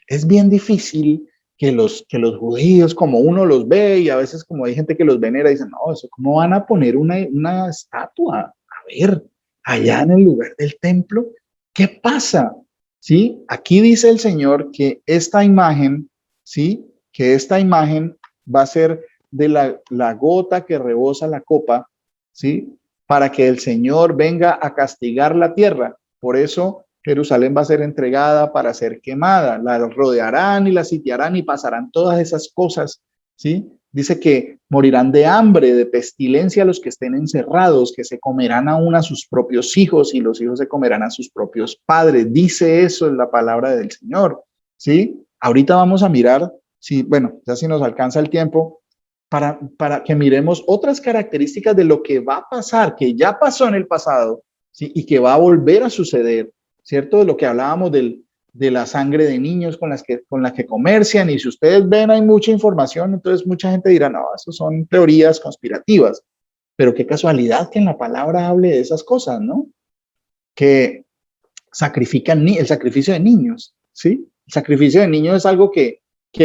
es bien difícil que los judíos, como uno los ve, y a veces como hay gente que los venera, dicen, no, eso, ¿cómo van a poner una estatua? A ver, allá en el lugar del templo, ¿qué pasa? ¿Sí? Aquí dice el Señor que esta imagen, ¿sí? Que esta imagen va a ser de la gota que rebosa la copa, ¿sí? Para que el Señor venga a castigar la tierra. Por eso Jerusalén va a ser entregada para ser quemada, la rodearán y la sitiarán y pasarán todas esas cosas, ¿sí? Dice que morirán de hambre, de pestilencia los que estén encerrados, que se comerán aún a sus propios hijos y los hijos se comerán a sus propios padres. Dice eso en la palabra del Señor, ¿sí? Ahorita vamos a mirar, sí, bueno, ya si nos alcanza el tiempo, para que miremos otras características de lo que va a pasar, que ya pasó en el pasado, ¿sí? Y que va a volver a suceder, ¿cierto? De lo que hablábamos de la sangre de niños con la que comercian, y si ustedes ven hay mucha información, entonces mucha gente dirá, no, eso son teorías conspirativas, pero qué casualidad que en la palabra hable de esas cosas, ¿no? Que sacrifican el sacrificio de niños, ¿sí? El sacrificio de niños es algo que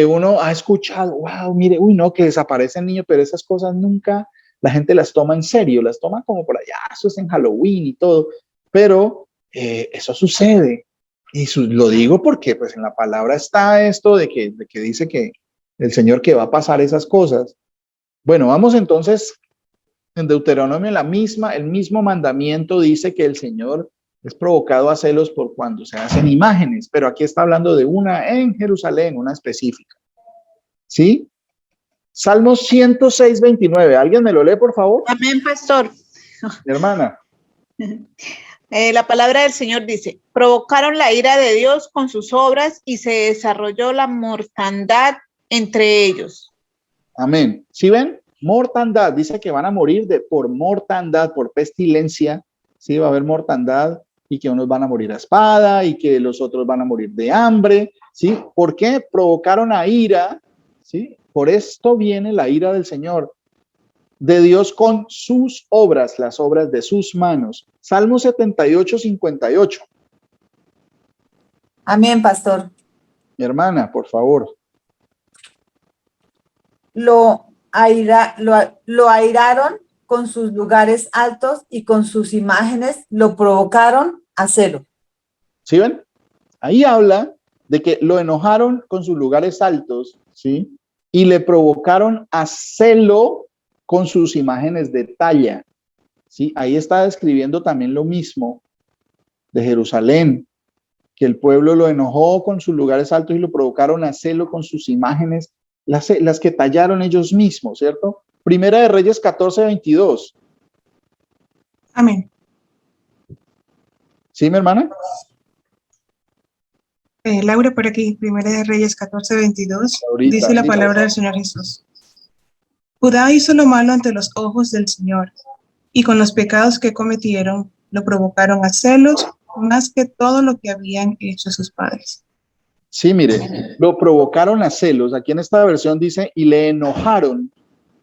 uno ha escuchado, wow, mire, uy, no, que desaparecen niños, pero esas cosas nunca la gente las toma en serio, las toma como por allá, eso es en Halloween y todo, pero eso sucede. Y lo digo porque pues en la palabra está esto de que dice que el Señor que va a pasar esas cosas. Bueno, vamos entonces en Deuteronomio, el mismo mandamiento dice que el Señor es provocado a celos por cuando se hacen imágenes, pero aquí está hablando de una en Jerusalén, una específica. ¿Sí? Salmos 106, 29. ¿Alguien me lo lee, por favor? Amén, pastor. Mi hermana. La palabra del Señor dice, provocaron la ira de Dios con sus obras y se desarrolló la mortandad entre ellos. Amén. ¿Sí ven? Mortandad. Dice que van a morir por mortandad, por pestilencia. Sí, va a haber mortandad y que unos van a morir a espada y que los otros van a morir de hambre. ¿Sí? ¿Por qué? Provocaron a ira. ¿Sí? Por esto viene la ira del Señor, de Dios con sus obras, las obras de sus manos. Salmo 78, 58. Amén, pastor. Mi hermana, por favor. Lo airaron con sus lugares altos y con sus imágenes lo provocaron a celo. ¿Sí ven? Ahí habla de que lo enojaron con sus lugares altos, ¿sí? Y le provocaron a celo con sus imágenes de talla, ¿sí? Ahí está describiendo también lo mismo de Jerusalén, que el pueblo lo enojó con sus lugares altos y lo provocaron a celo con sus imágenes, las que tallaron ellos mismos, ¿cierto? Primera de Reyes 14, 22. Amén. ¿Sí, mi hermana? Laura, por aquí, Primera de Reyes 14, 22, Ahorita, dice la palabra del Señor Jesús. Judá hizo lo malo ante los ojos del Señor, y con los pecados que cometieron, lo provocaron a celos más que todo lo que habían hecho sus padres. Sí, mire, lo provocaron a celos. Aquí en esta versión dice, y le enojaron,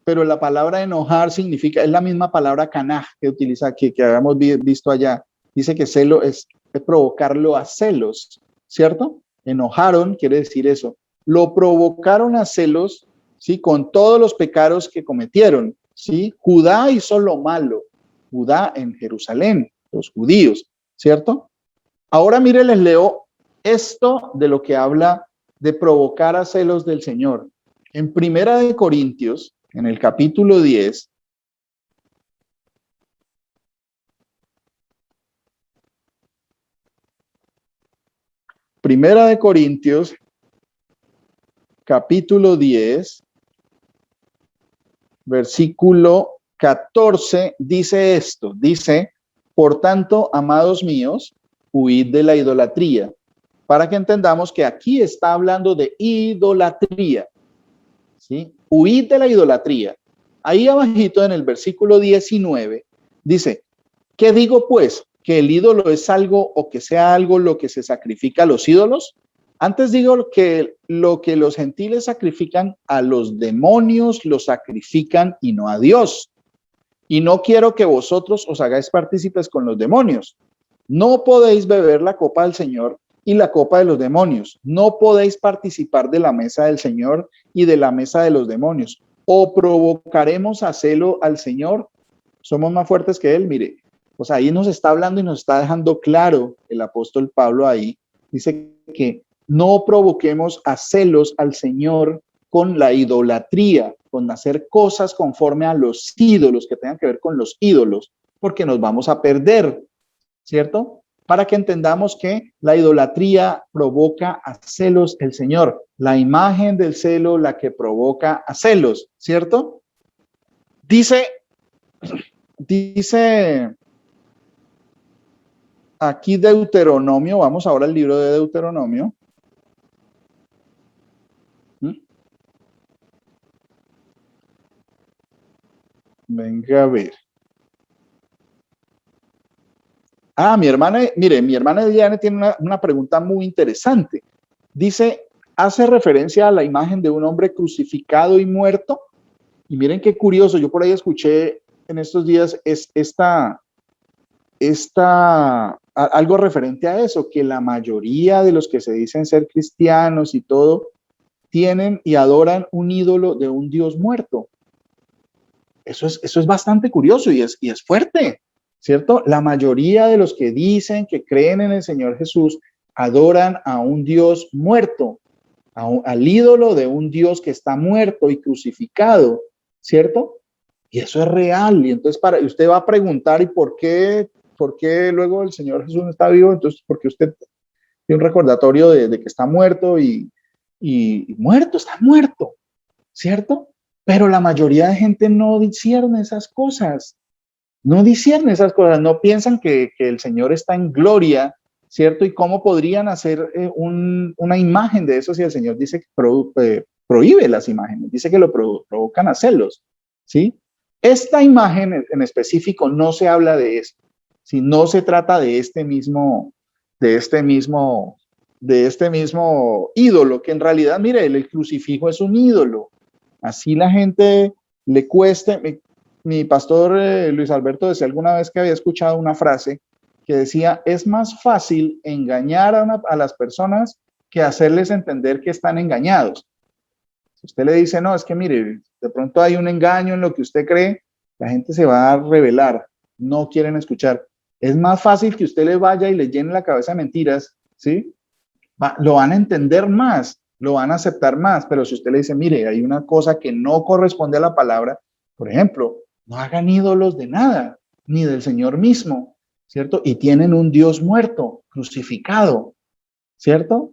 pero la palabra enojar significa, es la misma palabra canaj que utiliza aquí, que habíamos visto allá. Dice que celo es provocarlo a celos, ¿cierto? Enojaron, quiere decir eso. Lo provocaron a celos, ¿sí? Con todos los pecados que cometieron, ¿sí? Judá hizo lo malo. Judá en Jerusalén, los judíos, ¿cierto? Ahora mire, les leo esto de lo que habla de provocar a celos del Señor. En Primera de Corintios, en el capítulo 10, Primera de Corintios, capítulo 10, versículo 14, dice esto, dice, por tanto, amados míos, huid de la idolatría, para que entendamos que aquí está hablando de idolatría, ¿sí? Huid de la idolatría. Ahí abajito en el versículo 19 dice, ¿qué digo pues? ¿Que el ídolo es algo o que sea algo lo que se sacrifica a los ídolos? Antes digo que lo que los gentiles sacrifican a los demonios lo sacrifican y no a Dios. Y no quiero que vosotros os hagáis partícipes con los demonios. No podéis beber la copa del Señor y la copa de los demonios. No podéis participar de la mesa del Señor y de la mesa de los demonios. ¿O provocaremos a celo al Señor? Somos más fuertes que Él. Mire, pues ahí nos está hablando y nos está dejando claro el apóstol Pablo ahí. Dice que no provoquemos a celos al Señor con la idolatría, con hacer cosas conforme a los ídolos, que tengan que ver con los ídolos, porque nos vamos a perder, ¿cierto? Para que entendamos que la idolatría provoca a celos el Señor, la imagen del celo, la que provoca a celos, ¿cierto? Dice aquí Deuteronomio, vamos ahora al libro de Deuteronomio. Venga a ver. Mi hermana, mire, mi hermana Diana tiene una pregunta muy interesante. Dice, hace referencia a la imagen de un hombre crucificado y muerto. Y miren qué curioso, yo por ahí escuché en estos días algo referente a eso, que la mayoría de los que se dicen ser cristianos y todo, tienen y adoran un ídolo de un Dios muerto. Eso es bastante curioso y es fuerte, ¿cierto? La mayoría de los que dicen que creen en el Señor Jesús adoran a un Dios muerto, al ídolo de un Dios que está muerto y crucificado, ¿cierto? Y eso es real. Y entonces usted va a preguntar, ¿y por qué luego el Señor Jesús no está vivo? Entonces, porque usted tiene un recordatorio de que está muerto y muerto, está muerto, ¿cierto? Pero la mayoría de gente no discierne esas cosas, no piensan que el Señor está en gloria, ¿cierto? ¿Y cómo podrían hacer una imagen de eso si el Señor dice que prohíbe las imágenes, dice que lo provocan a celos, ¿sí? Esta imagen en específico no se habla de eso, si no se trata de este mismo ídolo, que en realidad, mire, el crucifijo es un ídolo. Así la gente le cueste. Mi pastor Luis Alberto decía alguna vez que había escuchado una frase que decía, es más fácil engañar a las personas que hacerles entender que están engañados. Si usted le dice, no, es que mire, de pronto hay un engaño en lo que usted cree, la gente se va a rebelar, no quieren escuchar. Es más fácil que usted le vaya y le llene la cabeza de mentiras, ¿sí? Lo van a entender más, lo van a aceptar más, pero si usted le dice, mire, hay una cosa que no corresponde a la palabra, por ejemplo, no hagan ídolos de nada, ni del Señor mismo, ¿cierto? Y tienen un Dios muerto, crucificado, ¿cierto?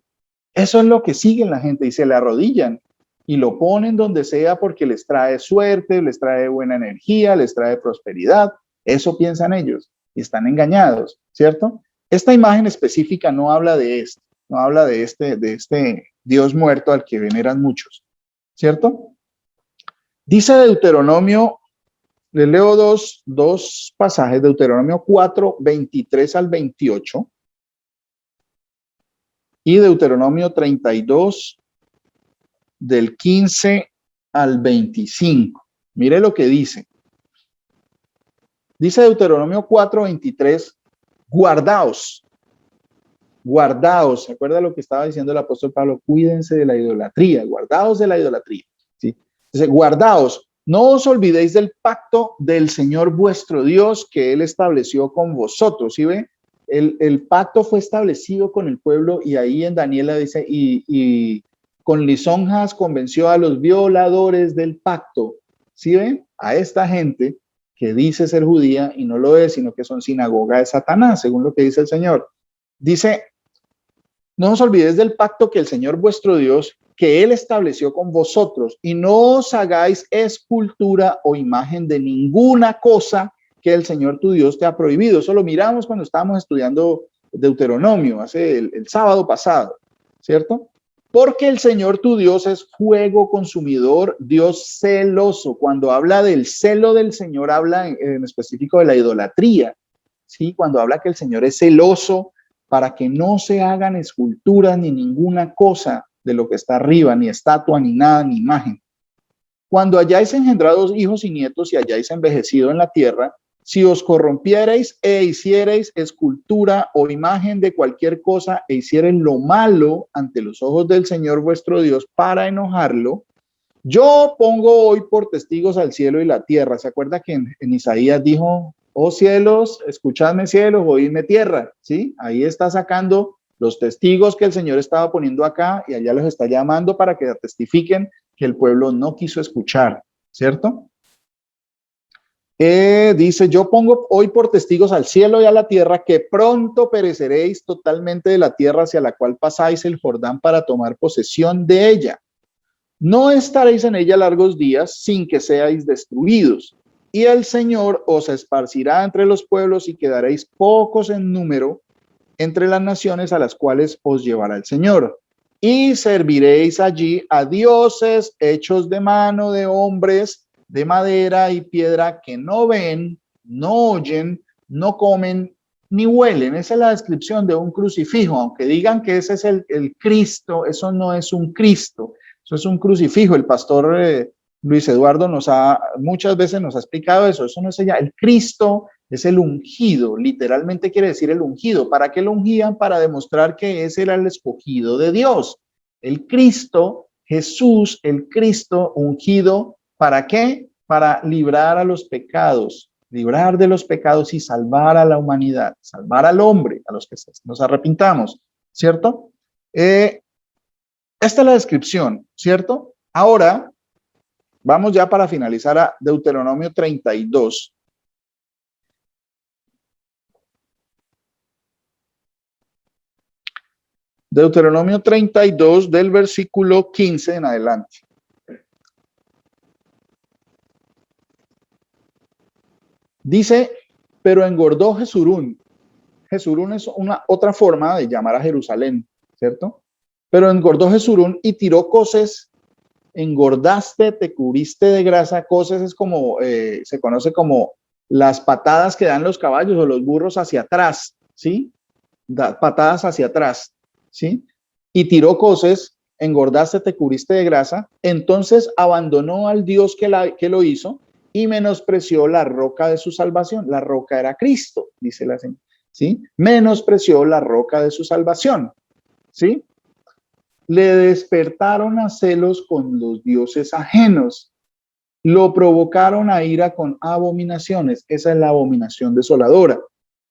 Eso es lo que sigue la gente y se le arrodillan y lo ponen donde sea porque les trae suerte, les trae buena energía, les trae prosperidad. Eso piensan ellos y están engañados, ¿cierto? Esta imagen específica no habla de esto. No habla de este Dios muerto al que veneran muchos, ¿cierto? Dice Deuteronomio, le leo dos pasajes, Deuteronomio 4, 23 al 28 y Deuteronomio 32, del 15 al 25. Mire lo que dice. Dice Deuteronomio 4, 23, guardaos, ¿se acuerda lo que estaba diciendo el apóstol Pablo? Cuídense de la idolatría, guardaos de la idolatría, ¿sí? Dice, guardaos, no os olvidéis del pacto del Señor vuestro Dios que Él estableció con vosotros, ¿sí ve? El pacto fue establecido con el pueblo y ahí en Daniela dice, y con lisonjas convenció a los violadores del pacto, ¿sí ven? A esta gente que dice ser judía y no lo es, sino que son sinagoga de Satanás, según lo que dice el Señor. Dice, no os olvidéis del pacto que el Señor vuestro Dios, que Él estableció con vosotros, y no os hagáis escultura o imagen de ninguna cosa que el Señor tu Dios te ha prohibido. Eso lo miramos cuando estábamos estudiando Deuteronomio, hace el sábado pasado, ¿cierto? Porque el Señor tu Dios es fuego consumidor, Dios celoso. Cuando habla del celo del Señor, habla en específico de la idolatría, ¿sí? Cuando habla que el Señor es celoso para que no se hagan esculturas ni ninguna cosa de lo que está arriba, ni estatua, ni nada, ni imagen. Cuando hayáis engendrado hijos y nietos y hayáis envejecido en la tierra, si os corrompierais e hicierais escultura o imagen de cualquier cosa e hicierais lo malo ante los ojos del Señor vuestro Dios para enojarlo, yo pongo hoy por testigos al cielo y la tierra. ¿Se acuerda que en Isaías dijo, oh cielos, escuchadme cielos, oídme tierra? ¿Sí? Ahí está sacando los testigos que el Señor estaba poniendo acá y allá los está llamando para que testifiquen que el pueblo no quiso escuchar, ¿cierto? Dice, yo pongo hoy por testigos al cielo y a la tierra que pronto pereceréis totalmente de la tierra hacia la cual pasáis el Jordán para tomar posesión de ella. No estaréis en ella largos días sin que seáis destruidos. Y el Señor os esparcirá entre los pueblos y quedaréis pocos en número entre las naciones a las cuales os llevará el Señor. Y serviréis allí a dioses hechos de mano de hombres, de madera y piedra, que no ven, no oyen, no comen, ni huelen. Esa es la descripción de un crucifijo. Aunque digan que ese es el Cristo, eso no es un Cristo, eso es un crucifijo. El pastor Luis Eduardo muchas veces nos ha explicado eso. Eso no es ella. El Cristo es el ungido, literalmente quiere decir el ungido. ¿Para qué lo ungían? Para demostrar que ese era el escogido de Dios. El Cristo, Jesús, el Cristo ungido, ¿para qué? Para librar a los pecados, librar de los pecados y salvar a la humanidad, salvar al hombre, a los que nos arrepintamos, ¿cierto? Esta es la descripción, ¿cierto? Ahora, vamos ya para finalizar a Deuteronomio 32. Deuteronomio 32 del versículo 15 en adelante. Dice, pero engordó Jesurún. Jesurún es otra forma de llamar a Jerusalén, ¿cierto? Pero engordó Jesurún y tiró coces, engordaste, te cubriste de grasa. Coces es como, se conoce como las patadas que dan los caballos o los burros hacia atrás, ¿sí? Patadas hacia atrás, ¿sí? Y tiró coces, engordaste, te cubriste de grasa. Entonces abandonó al Dios que lo hizo y menospreció la roca de su salvación. La roca era Cristo, dice la señora, ¿sí? Menospreció la roca de su salvación, ¿sí? Le despertaron a celos con los dioses ajenos. Lo provocaron a ira con abominaciones. Esa es la abominación desoladora.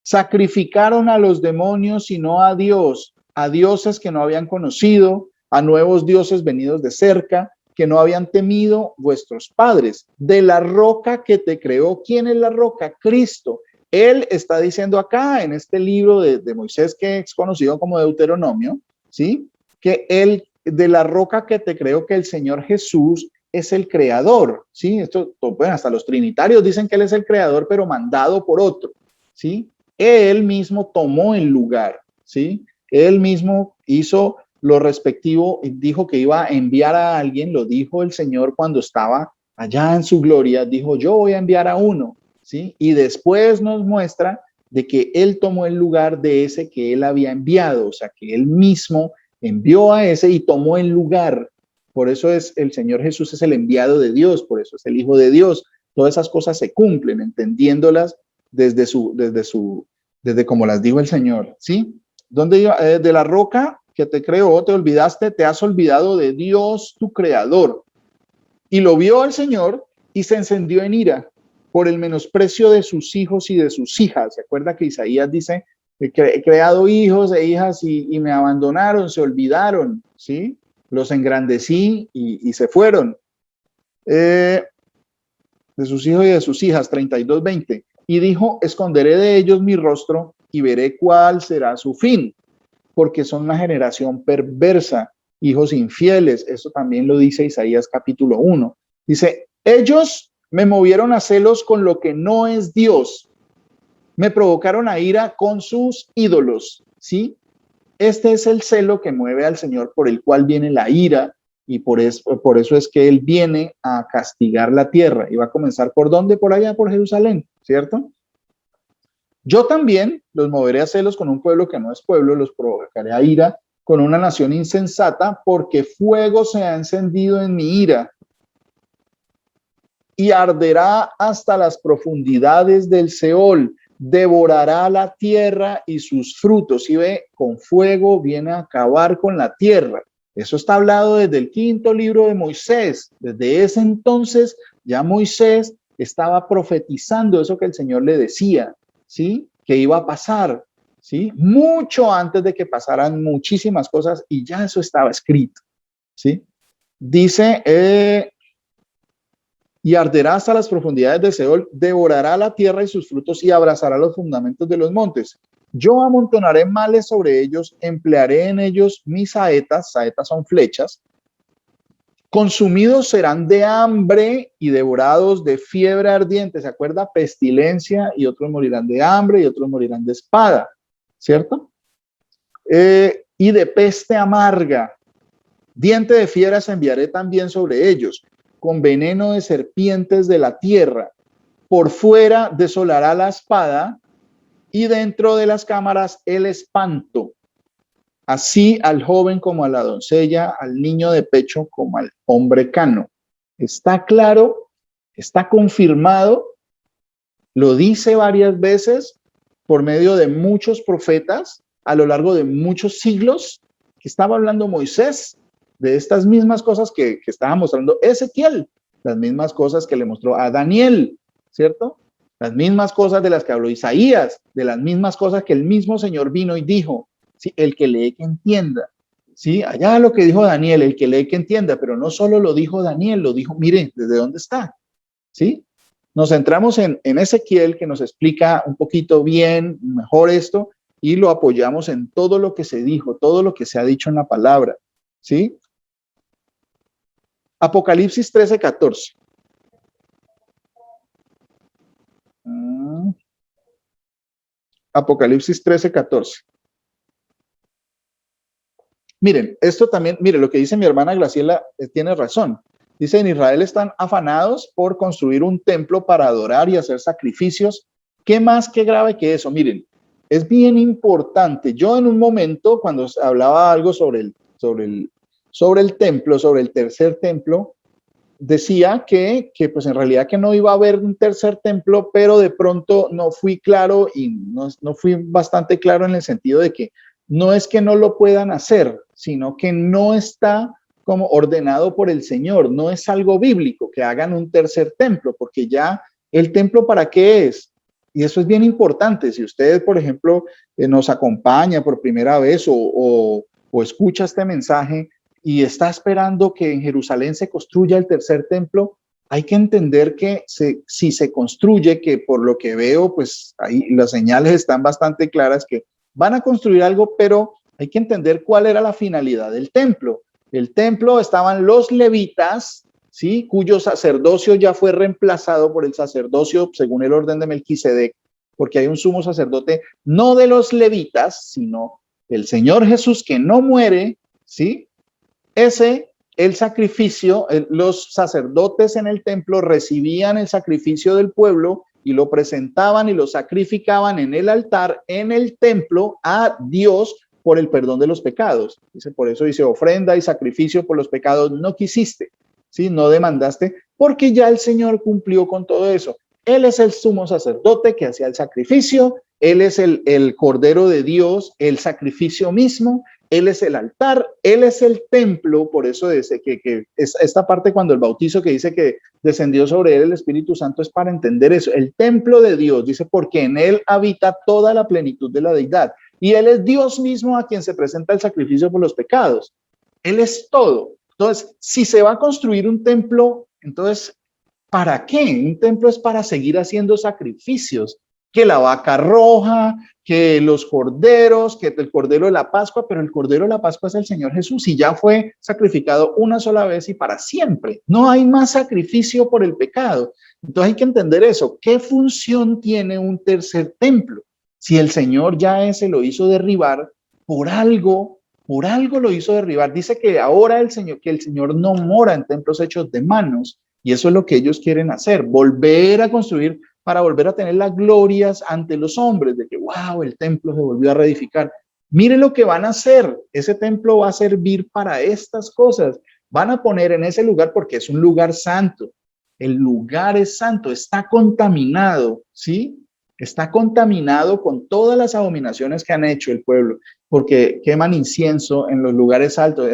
Sacrificaron a los demonios y no a Dios, a dioses que no habían conocido, a nuevos dioses venidos de cerca, que no habían temido vuestros padres. De la roca que te creó, ¿quién es la roca? Cristo. Él está diciendo acá en este libro de Moisés, que es conocido como Deuteronomio, ¿sí? Que él, de la roca que te creó, que el Señor Jesús es el creador, ¿sí? Esto, bueno, hasta los trinitarios dicen que él es el creador, pero mandado por otro, ¿sí? Él mismo tomó el lugar, ¿sí? Él mismo hizo lo respectivo, dijo que iba a enviar a alguien, lo dijo el Señor cuando estaba allá en su gloria, dijo, yo voy a enviar a uno, ¿sí? Y después nos muestra de que él tomó el lugar de ese que él había enviado, o sea, que él mismo envió a ese y tomó el lugar. Por eso es el Señor Jesús es el enviado de Dios, por eso es el Hijo de Dios. Todas esas cosas se cumplen, entendiéndolas desde como las dijo el Señor, ¿sí? ¿Dónde iba? De la roca que te creó, te olvidaste, te has olvidado de Dios, tu creador. Y lo vio el Señor y se encendió en ira por el menosprecio de sus hijos y de sus hijas. ¿Se acuerda que Isaías dice, he creado hijos e hijas y me abandonaron, se olvidaron, ¿sí? Los engrandecí y se fueron. De sus hijos y de sus hijas, 32:20. Y dijo, esconderé de ellos mi rostro y veré cuál será su fin, porque son una generación perversa, hijos infieles. Eso también lo dice Isaías capítulo 1. Dice, ellos me movieron a celos con lo que no es Dios. Me provocaron a ira con sus ídolos, ¿sí? Este es el celo que mueve al Señor, por el cual viene la ira, y por eso es que Él viene a castigar la tierra. Y va a comenzar ¿por dónde? Por allá, por Jerusalén, ¿cierto? Yo también los moveré a celos con un pueblo que no es pueblo, los provocaré a ira con una nación insensata, porque fuego se ha encendido en mi ira y arderá hasta las profundidades del Seol, devorará la tierra y sus frutos. Y ve, con fuego viene a acabar con la tierra. Eso está hablado desde el 5º libro de Moisés. Desde ese entonces ya Moisés estaba profetizando eso que el Señor le decía, ¿sí? Que iba a pasar, ¿sí? Mucho antes de que pasaran muchísimas cosas, y ya eso estaba escrito, ¿sí? Dice, y arderá hasta las profundidades de Seol, devorará la tierra y sus frutos y abrazará los fundamentos de los montes. Yo amontonaré males sobre ellos, emplearé en ellos mis saetas son flechas, consumidos serán de hambre y devorados de fiebre ardiente. ¿Se acuerda? Pestilencia, y otros morirán de hambre y otros morirán de espada, ¿cierto? Y de peste amarga. Diente de fieras enviaré también sobre ellos, con veneno de serpientes de la tierra. Por fuera desolará la espada, y dentro de las cámaras el espanto. Así al joven como a la doncella, al niño de pecho como al hombre cano. Está claro, está confirmado, lo dice varias veces por medio de muchos profetas a lo largo de muchos siglos, que estaba hablando Moisés de estas mismas cosas que estaba mostrando Ezequiel, las mismas cosas que le mostró a Daniel, ¿cierto? Las mismas cosas de las que habló Isaías, de las mismas cosas que el mismo Señor vino y dijo. ¿Sí? El que lee que entienda, ¿sí? Allá lo que dijo Daniel, el que lee que entienda, pero no solo lo dijo Daniel, lo dijo, mire, ¿desde dónde está? ¿Sí? Nos centramos en Ezequiel, que nos explica un poquito bien, mejor esto, y lo apoyamos en todo lo que se dijo, todo lo que se ha dicho en la palabra, ¿sí? Apocalipsis 13:14. Apocalipsis 13:14. Miren, esto también, mire, lo que dice mi hermana Graciela tiene razón. Dice, en Israel están afanados por construir un templo para adorar y hacer sacrificios. ¿Qué más que grave que eso? Miren, es bien importante. Yo en un momento, cuando hablaba algo sobre el templo, sobre el tercer templo, decía que pues en realidad que no iba a haber un tercer templo, pero de pronto no fui claro y no fui bastante claro en el sentido de que no es que no lo puedan hacer, sino que no está como ordenado por el Señor, no es algo bíblico que hagan un tercer templo, porque ya el templo ¿para qué es? Y eso es bien importante. Si usted, por ejemplo, nos acompaña por primera vez o escucha este mensaje y está esperando que en Jerusalén se construya el tercer templo, hay que entender que si se construye, que por lo que veo, pues ahí las señales están bastante claras que van a construir algo, pero hay que entender cuál era la finalidad del templo. El templo estaban los levitas, ¿sí? Cuyo sacerdocio ya fue reemplazado por el sacerdocio según el orden de Melquisedec, porque hay un sumo sacerdote no de los levitas, sino el Señor Jesús que no muere, ¿sí? El sacrificio, los sacerdotes en el templo recibían el sacrificio del pueblo y lo presentaban y lo sacrificaban en el altar, en el templo, a Dios por el perdón de los pecados. Dice, por eso dice, ofrenda y sacrificio por los pecados no quisiste, ¿sí? No demandaste, porque ya el Señor cumplió con todo eso. Él es el sumo sacerdote que hacía el sacrificio, Él es el Cordero de Dios, el sacrificio mismo, Él es el altar, Él es el templo. Por eso dice que esta parte cuando el bautizo que dice que descendió sobre Él el Espíritu Santo es para entender eso. El templo de Dios, dice, porque en Él habita toda la plenitud de la deidad. Y Él es Dios mismo a quien se presenta el sacrificio por los pecados. Él es todo. Entonces, si se va a construir un templo, entonces, ¿para qué? Un templo es para seguir haciendo sacrificios. Que la vaca roja, que los corderos, que el cordero de la Pascua, pero el cordero de la Pascua es el Señor Jesús y ya fue sacrificado una sola vez y para siempre. No hay más sacrificio por el pecado. Entonces hay que entender eso. ¿Qué función tiene un tercer templo? Si el Señor ya ese lo hizo derribar, por algo lo hizo derribar. Dice que ahora el Señor no mora en templos hechos de manos, y eso es lo que ellos quieren hacer, volver a construir para volver a tener las glorias ante los hombres, de que, wow, el templo se volvió a reedificar. Mire lo que van a hacer, ese templo va a servir para estas cosas, van a poner en ese lugar porque es un lugar santo, el lugar es santo, está contaminado, ¿sí? Está contaminado con todas las abominaciones que han hecho el pueblo, porque queman incienso en los lugares altos.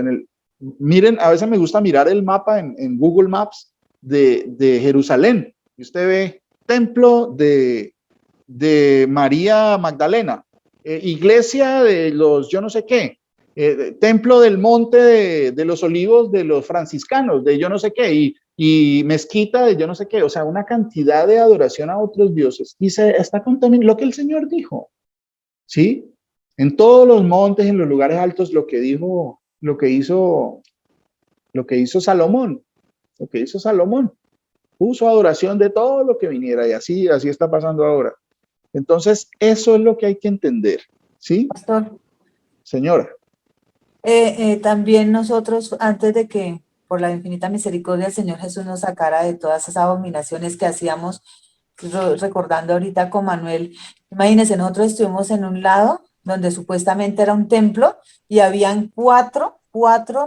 Miren, a veces me gusta mirar el mapa en Google Maps de Jerusalén, y usted ve templo de María Magdalena, iglesia de los yo no sé qué, templo del monte de los olivos de los franciscanos, de yo no sé qué, y mezquita de yo no sé qué, o sea, una cantidad de adoración a otros dioses, y se está contaminando lo que el Señor dijo, ¿sí? En todos los montes, en los lugares altos, lo que hizo Salomón, puso adoración de todo lo que viniera, y así está pasando ahora. Entonces, eso es lo que hay que entender, ¿sí? Pastor, Señora. también nosotros, antes de que por la infinita misericordia el Señor Jesús nos sacara de todas esas abominaciones que hacíamos, recordando ahorita con Manuel, imagínense, nosotros estuvimos en un lado donde supuestamente era un templo y habían cuatro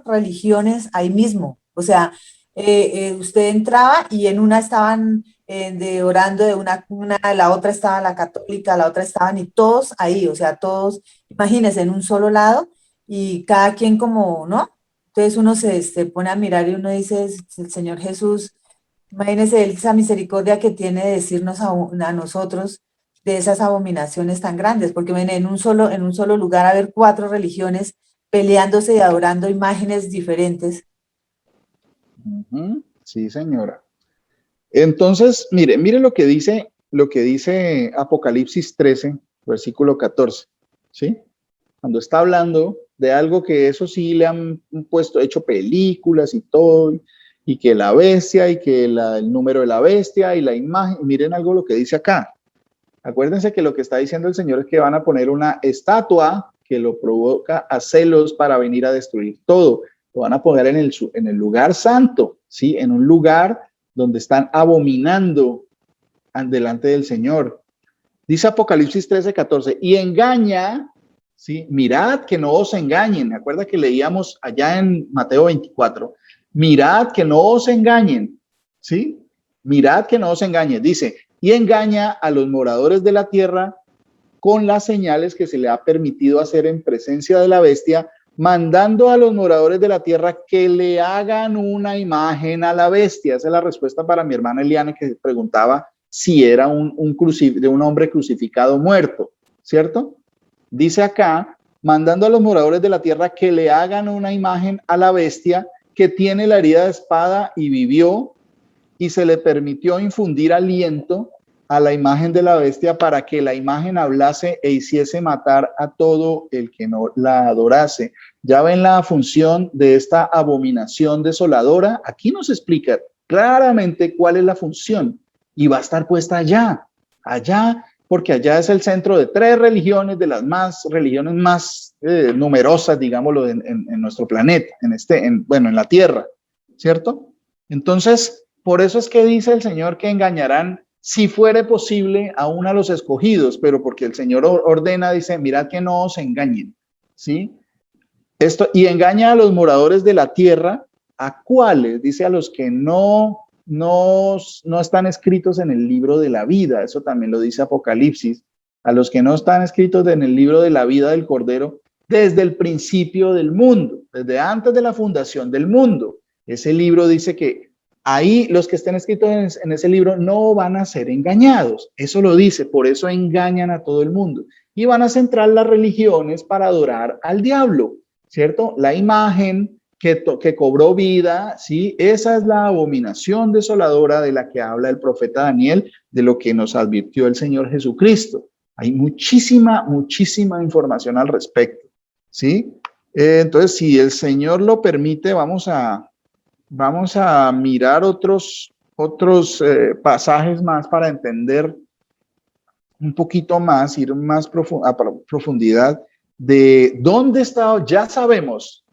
religiones ahí mismo, o sea, usted entraba y en una estaban orando de una, la otra estaba la católica, la otra estaban y todos ahí, o sea, todos, imagínense, en un solo lado y cada quien como, ¿no? Entonces uno se pone a mirar y uno dice, el Señor Jesús, imagínense esa misericordia que tiene de decirnos a nosotros de esas abominaciones tan grandes, porque ven, en un solo lugar haber cuatro religiones peleándose y adorando imágenes diferentes. Sí, señora. Entonces, mire lo que dice Apocalipsis 13, versículo 14, ¿sí? Cuando está hablando de algo que eso sí le han hecho películas y todo, y que la bestia, y que el número de la bestia, y la imagen, miren algo lo que dice acá. Acuérdense que lo que está diciendo el Señor es que van a poner una estatua que lo provoca a celos para venir a destruir todo. Lo van a poner en el lugar santo, ¿sí? En un lugar donde están abominando delante del Señor. Dice Apocalipsis 13, 14, y engaña, ¿sí? Mirad que no os engañen. ¿Acuerda que leíamos allá en Mateo 24? Mirad que no os engañen, ¿sí? Mirad que no os engañen. Dice, y engaña a los moradores de la tierra con las señales que se le ha permitido hacer en presencia de la bestia, mandando a los moradores de la tierra que le hagan una imagen a la bestia. Esa es la respuesta para mi hermana Eliana, que preguntaba si era de un hombre crucificado muerto, ¿cierto? Dice acá, mandando a los moradores de la tierra que le hagan una imagen a la bestia que tiene la herida de espada y vivió, y se le permitió infundir aliento a la imagen de la bestia para que la imagen hablase e hiciese matar a todo el que no la adorase. Ya ven la función de esta abominación desoladora. Aquí nos explica claramente cuál es la función y va a estar puesta allá, porque allá es el centro de tres religiones, de las religiones más numerosas, digámoslo, en nuestro planeta, en la Tierra, ¿cierto? Entonces, por eso es que dice el Señor que engañarán, si fuere posible, aún a los escogidos, pero porque el Señor ordena, dice, mirad que no os engañen, ¿sí? Y engaña a los moradores de la tierra, ¿a cuáles? Dice, a los que no están escritos en el libro de la vida. Eso también lo dice Apocalipsis. A los que no están escritos en el libro de la vida del Cordero desde el principio del mundo, desde antes de la fundación del mundo. Ese libro dice que ahí los que estén escritos en ese libro no van a ser engañados. Eso lo dice, por eso engañan a todo el mundo. Y van a centrar las religiones para adorar al diablo, ¿cierto? La imagen que cobró vida, ¿sí? Esa es la abominación desoladora de la que habla el profeta Daniel, de lo que nos advirtió el Señor Jesucristo. Hay muchísima información al respecto, ¿sí? Entonces, si el Señor lo permite, vamos a mirar otros pasajes más para entender un poquito más, ir más a profundidad de dónde está, ya sabemos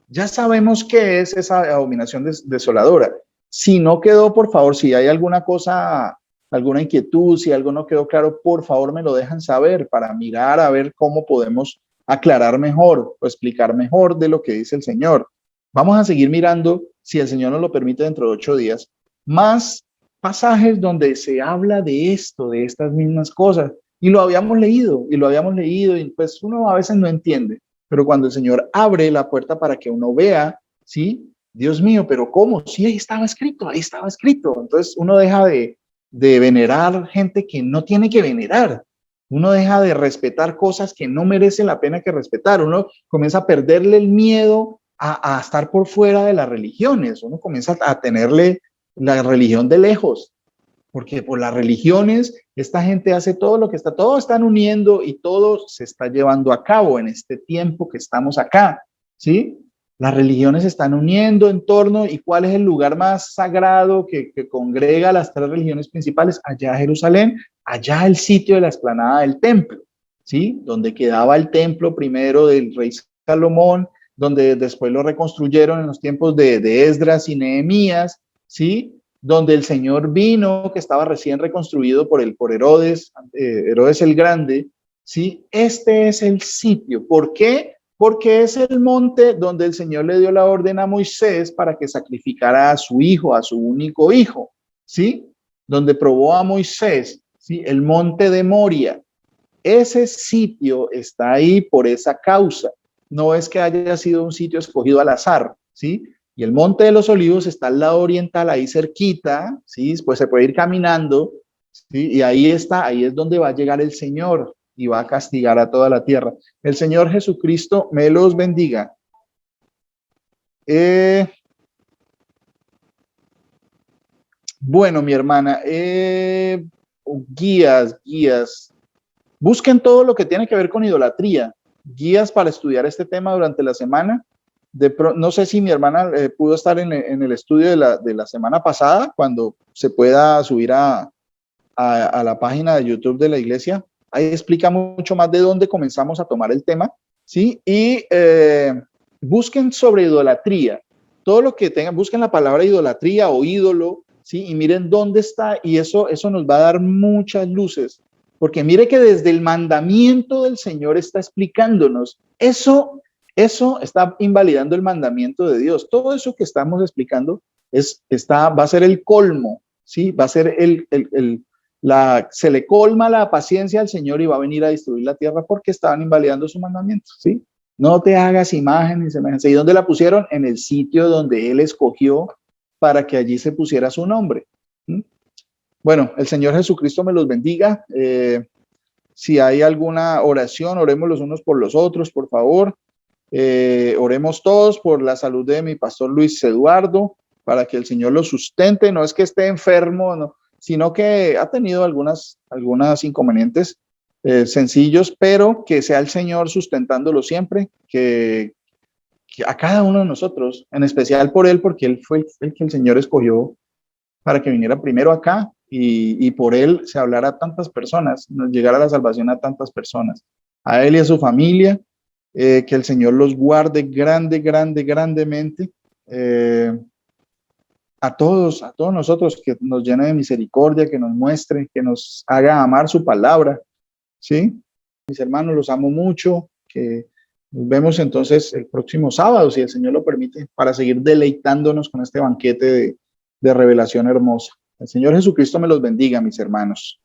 qué es esa abominación desoladora. Si no quedó, por favor, si hay alguna cosa, alguna inquietud, si algo no quedó claro, por favor me lo dejan saber para mirar a ver cómo podemos aclarar mejor o explicar mejor de lo que dice el Señor. Vamos a seguir mirando, si el Señor nos lo permite, dentro de 8 días, más pasajes donde se habla de esto, de estas mismas cosas. Y lo habíamos leído, y pues uno a veces no entiende. Pero cuando el Señor abre la puerta para que uno vea, ¿sí? Dios mío, pero ¿cómo? Sí, ahí estaba escrito. Entonces uno deja de venerar gente que no tiene que venerar. Uno deja de respetar cosas que no merecen la pena que respetar. Uno comienza a perderle el miedo a estar por fuera de las religiones. Uno comienza a tenerle la religión de lejos. Porque por las religiones, esta gente hace todo lo que todos están uniendo y todo se está llevando a cabo en este tiempo que estamos acá, ¿sí? Las religiones se están uniendo en torno, ¿y cuál es el lugar más sagrado que congrega a las 3 religiones principales? Allá Jerusalén, allá el sitio de la explanada del templo, ¿sí? Donde quedaba el templo primero del rey Salomón, donde después lo reconstruyeron en los tiempos de Esdras y Nehemías, ¿sí? Donde el Señor vino, que estaba recién reconstruido por Herodes, Herodes el Grande, ¿sí? Este es el sitio. ¿Por qué? Porque es el monte donde el Señor le dio la orden a Moisés para que sacrificara a su hijo, a su único hijo, ¿sí? Donde probó a Moisés, ¿sí? El monte de Moria. Ese sitio está ahí por esa causa. No es que haya sido un sitio escogido al azar, ¿sí? Y el Monte de los Olivos está al lado oriental, ahí cerquita, ¿sí? Pues se puede ir caminando, ¿sí? Y ahí está, ahí es donde va a llegar el Señor y va a castigar a toda la tierra. El Señor Jesucristo me los bendiga. Bueno, mi hermana, guías. Busquen todo lo que tiene que ver con idolatría. Guías para estudiar este tema durante la semana. No sé si mi hermana pudo estar en el estudio de la semana pasada, cuando se pueda subir a la página de YouTube de la iglesia. Ahí explica mucho más de dónde comenzamos a tomar el tema, ¿sí? Y busquen sobre idolatría. Todo lo que tengan, busquen la palabra idolatría o ídolo, ¿sí? Y miren dónde está, y eso nos va a dar muchas luces. Porque mire que desde el mandamiento del Señor está explicándonos. Eso está invalidando el mandamiento de Dios. Todo eso que estamos explicando va a ser el colmo, ¿sí? Va a ser se le colma la paciencia al Señor y va a venir a destruir la tierra porque estaban invalidando su mandamiento, ¿sí? No te hagas imagen ni semejanza. ¿Y dónde la pusieron? En el sitio donde Él escogió para que allí se pusiera su nombre. ¿Sí? Bueno, el Señor Jesucristo me los bendiga. Si hay alguna oración, oremos los unos por los otros, por favor. Oremos todos por la salud de mi pastor Luis Eduardo, para que el Señor lo sustente. No es que esté enfermo, no, sino que ha tenido algunas inconvenientes sencillos, pero que sea el Señor sustentándolo siempre, que a cada uno de nosotros, en especial por él, porque él fue el que el Señor escogió para que viniera primero acá y por él se hablara a tantas personas, nos llegara la salvación a tantas personas, a él y a su familia. Que el Señor los guarde grandemente, a todos nosotros, que nos llene de misericordia, que nos muestre, que nos haga amar su palabra, ¿sí? Mis hermanos, los amo mucho, que nos vemos entonces el próximo sábado, si el Señor lo permite, para seguir deleitándonos con este banquete de revelación hermosa. El Señor Jesucristo me los bendiga, mis hermanos.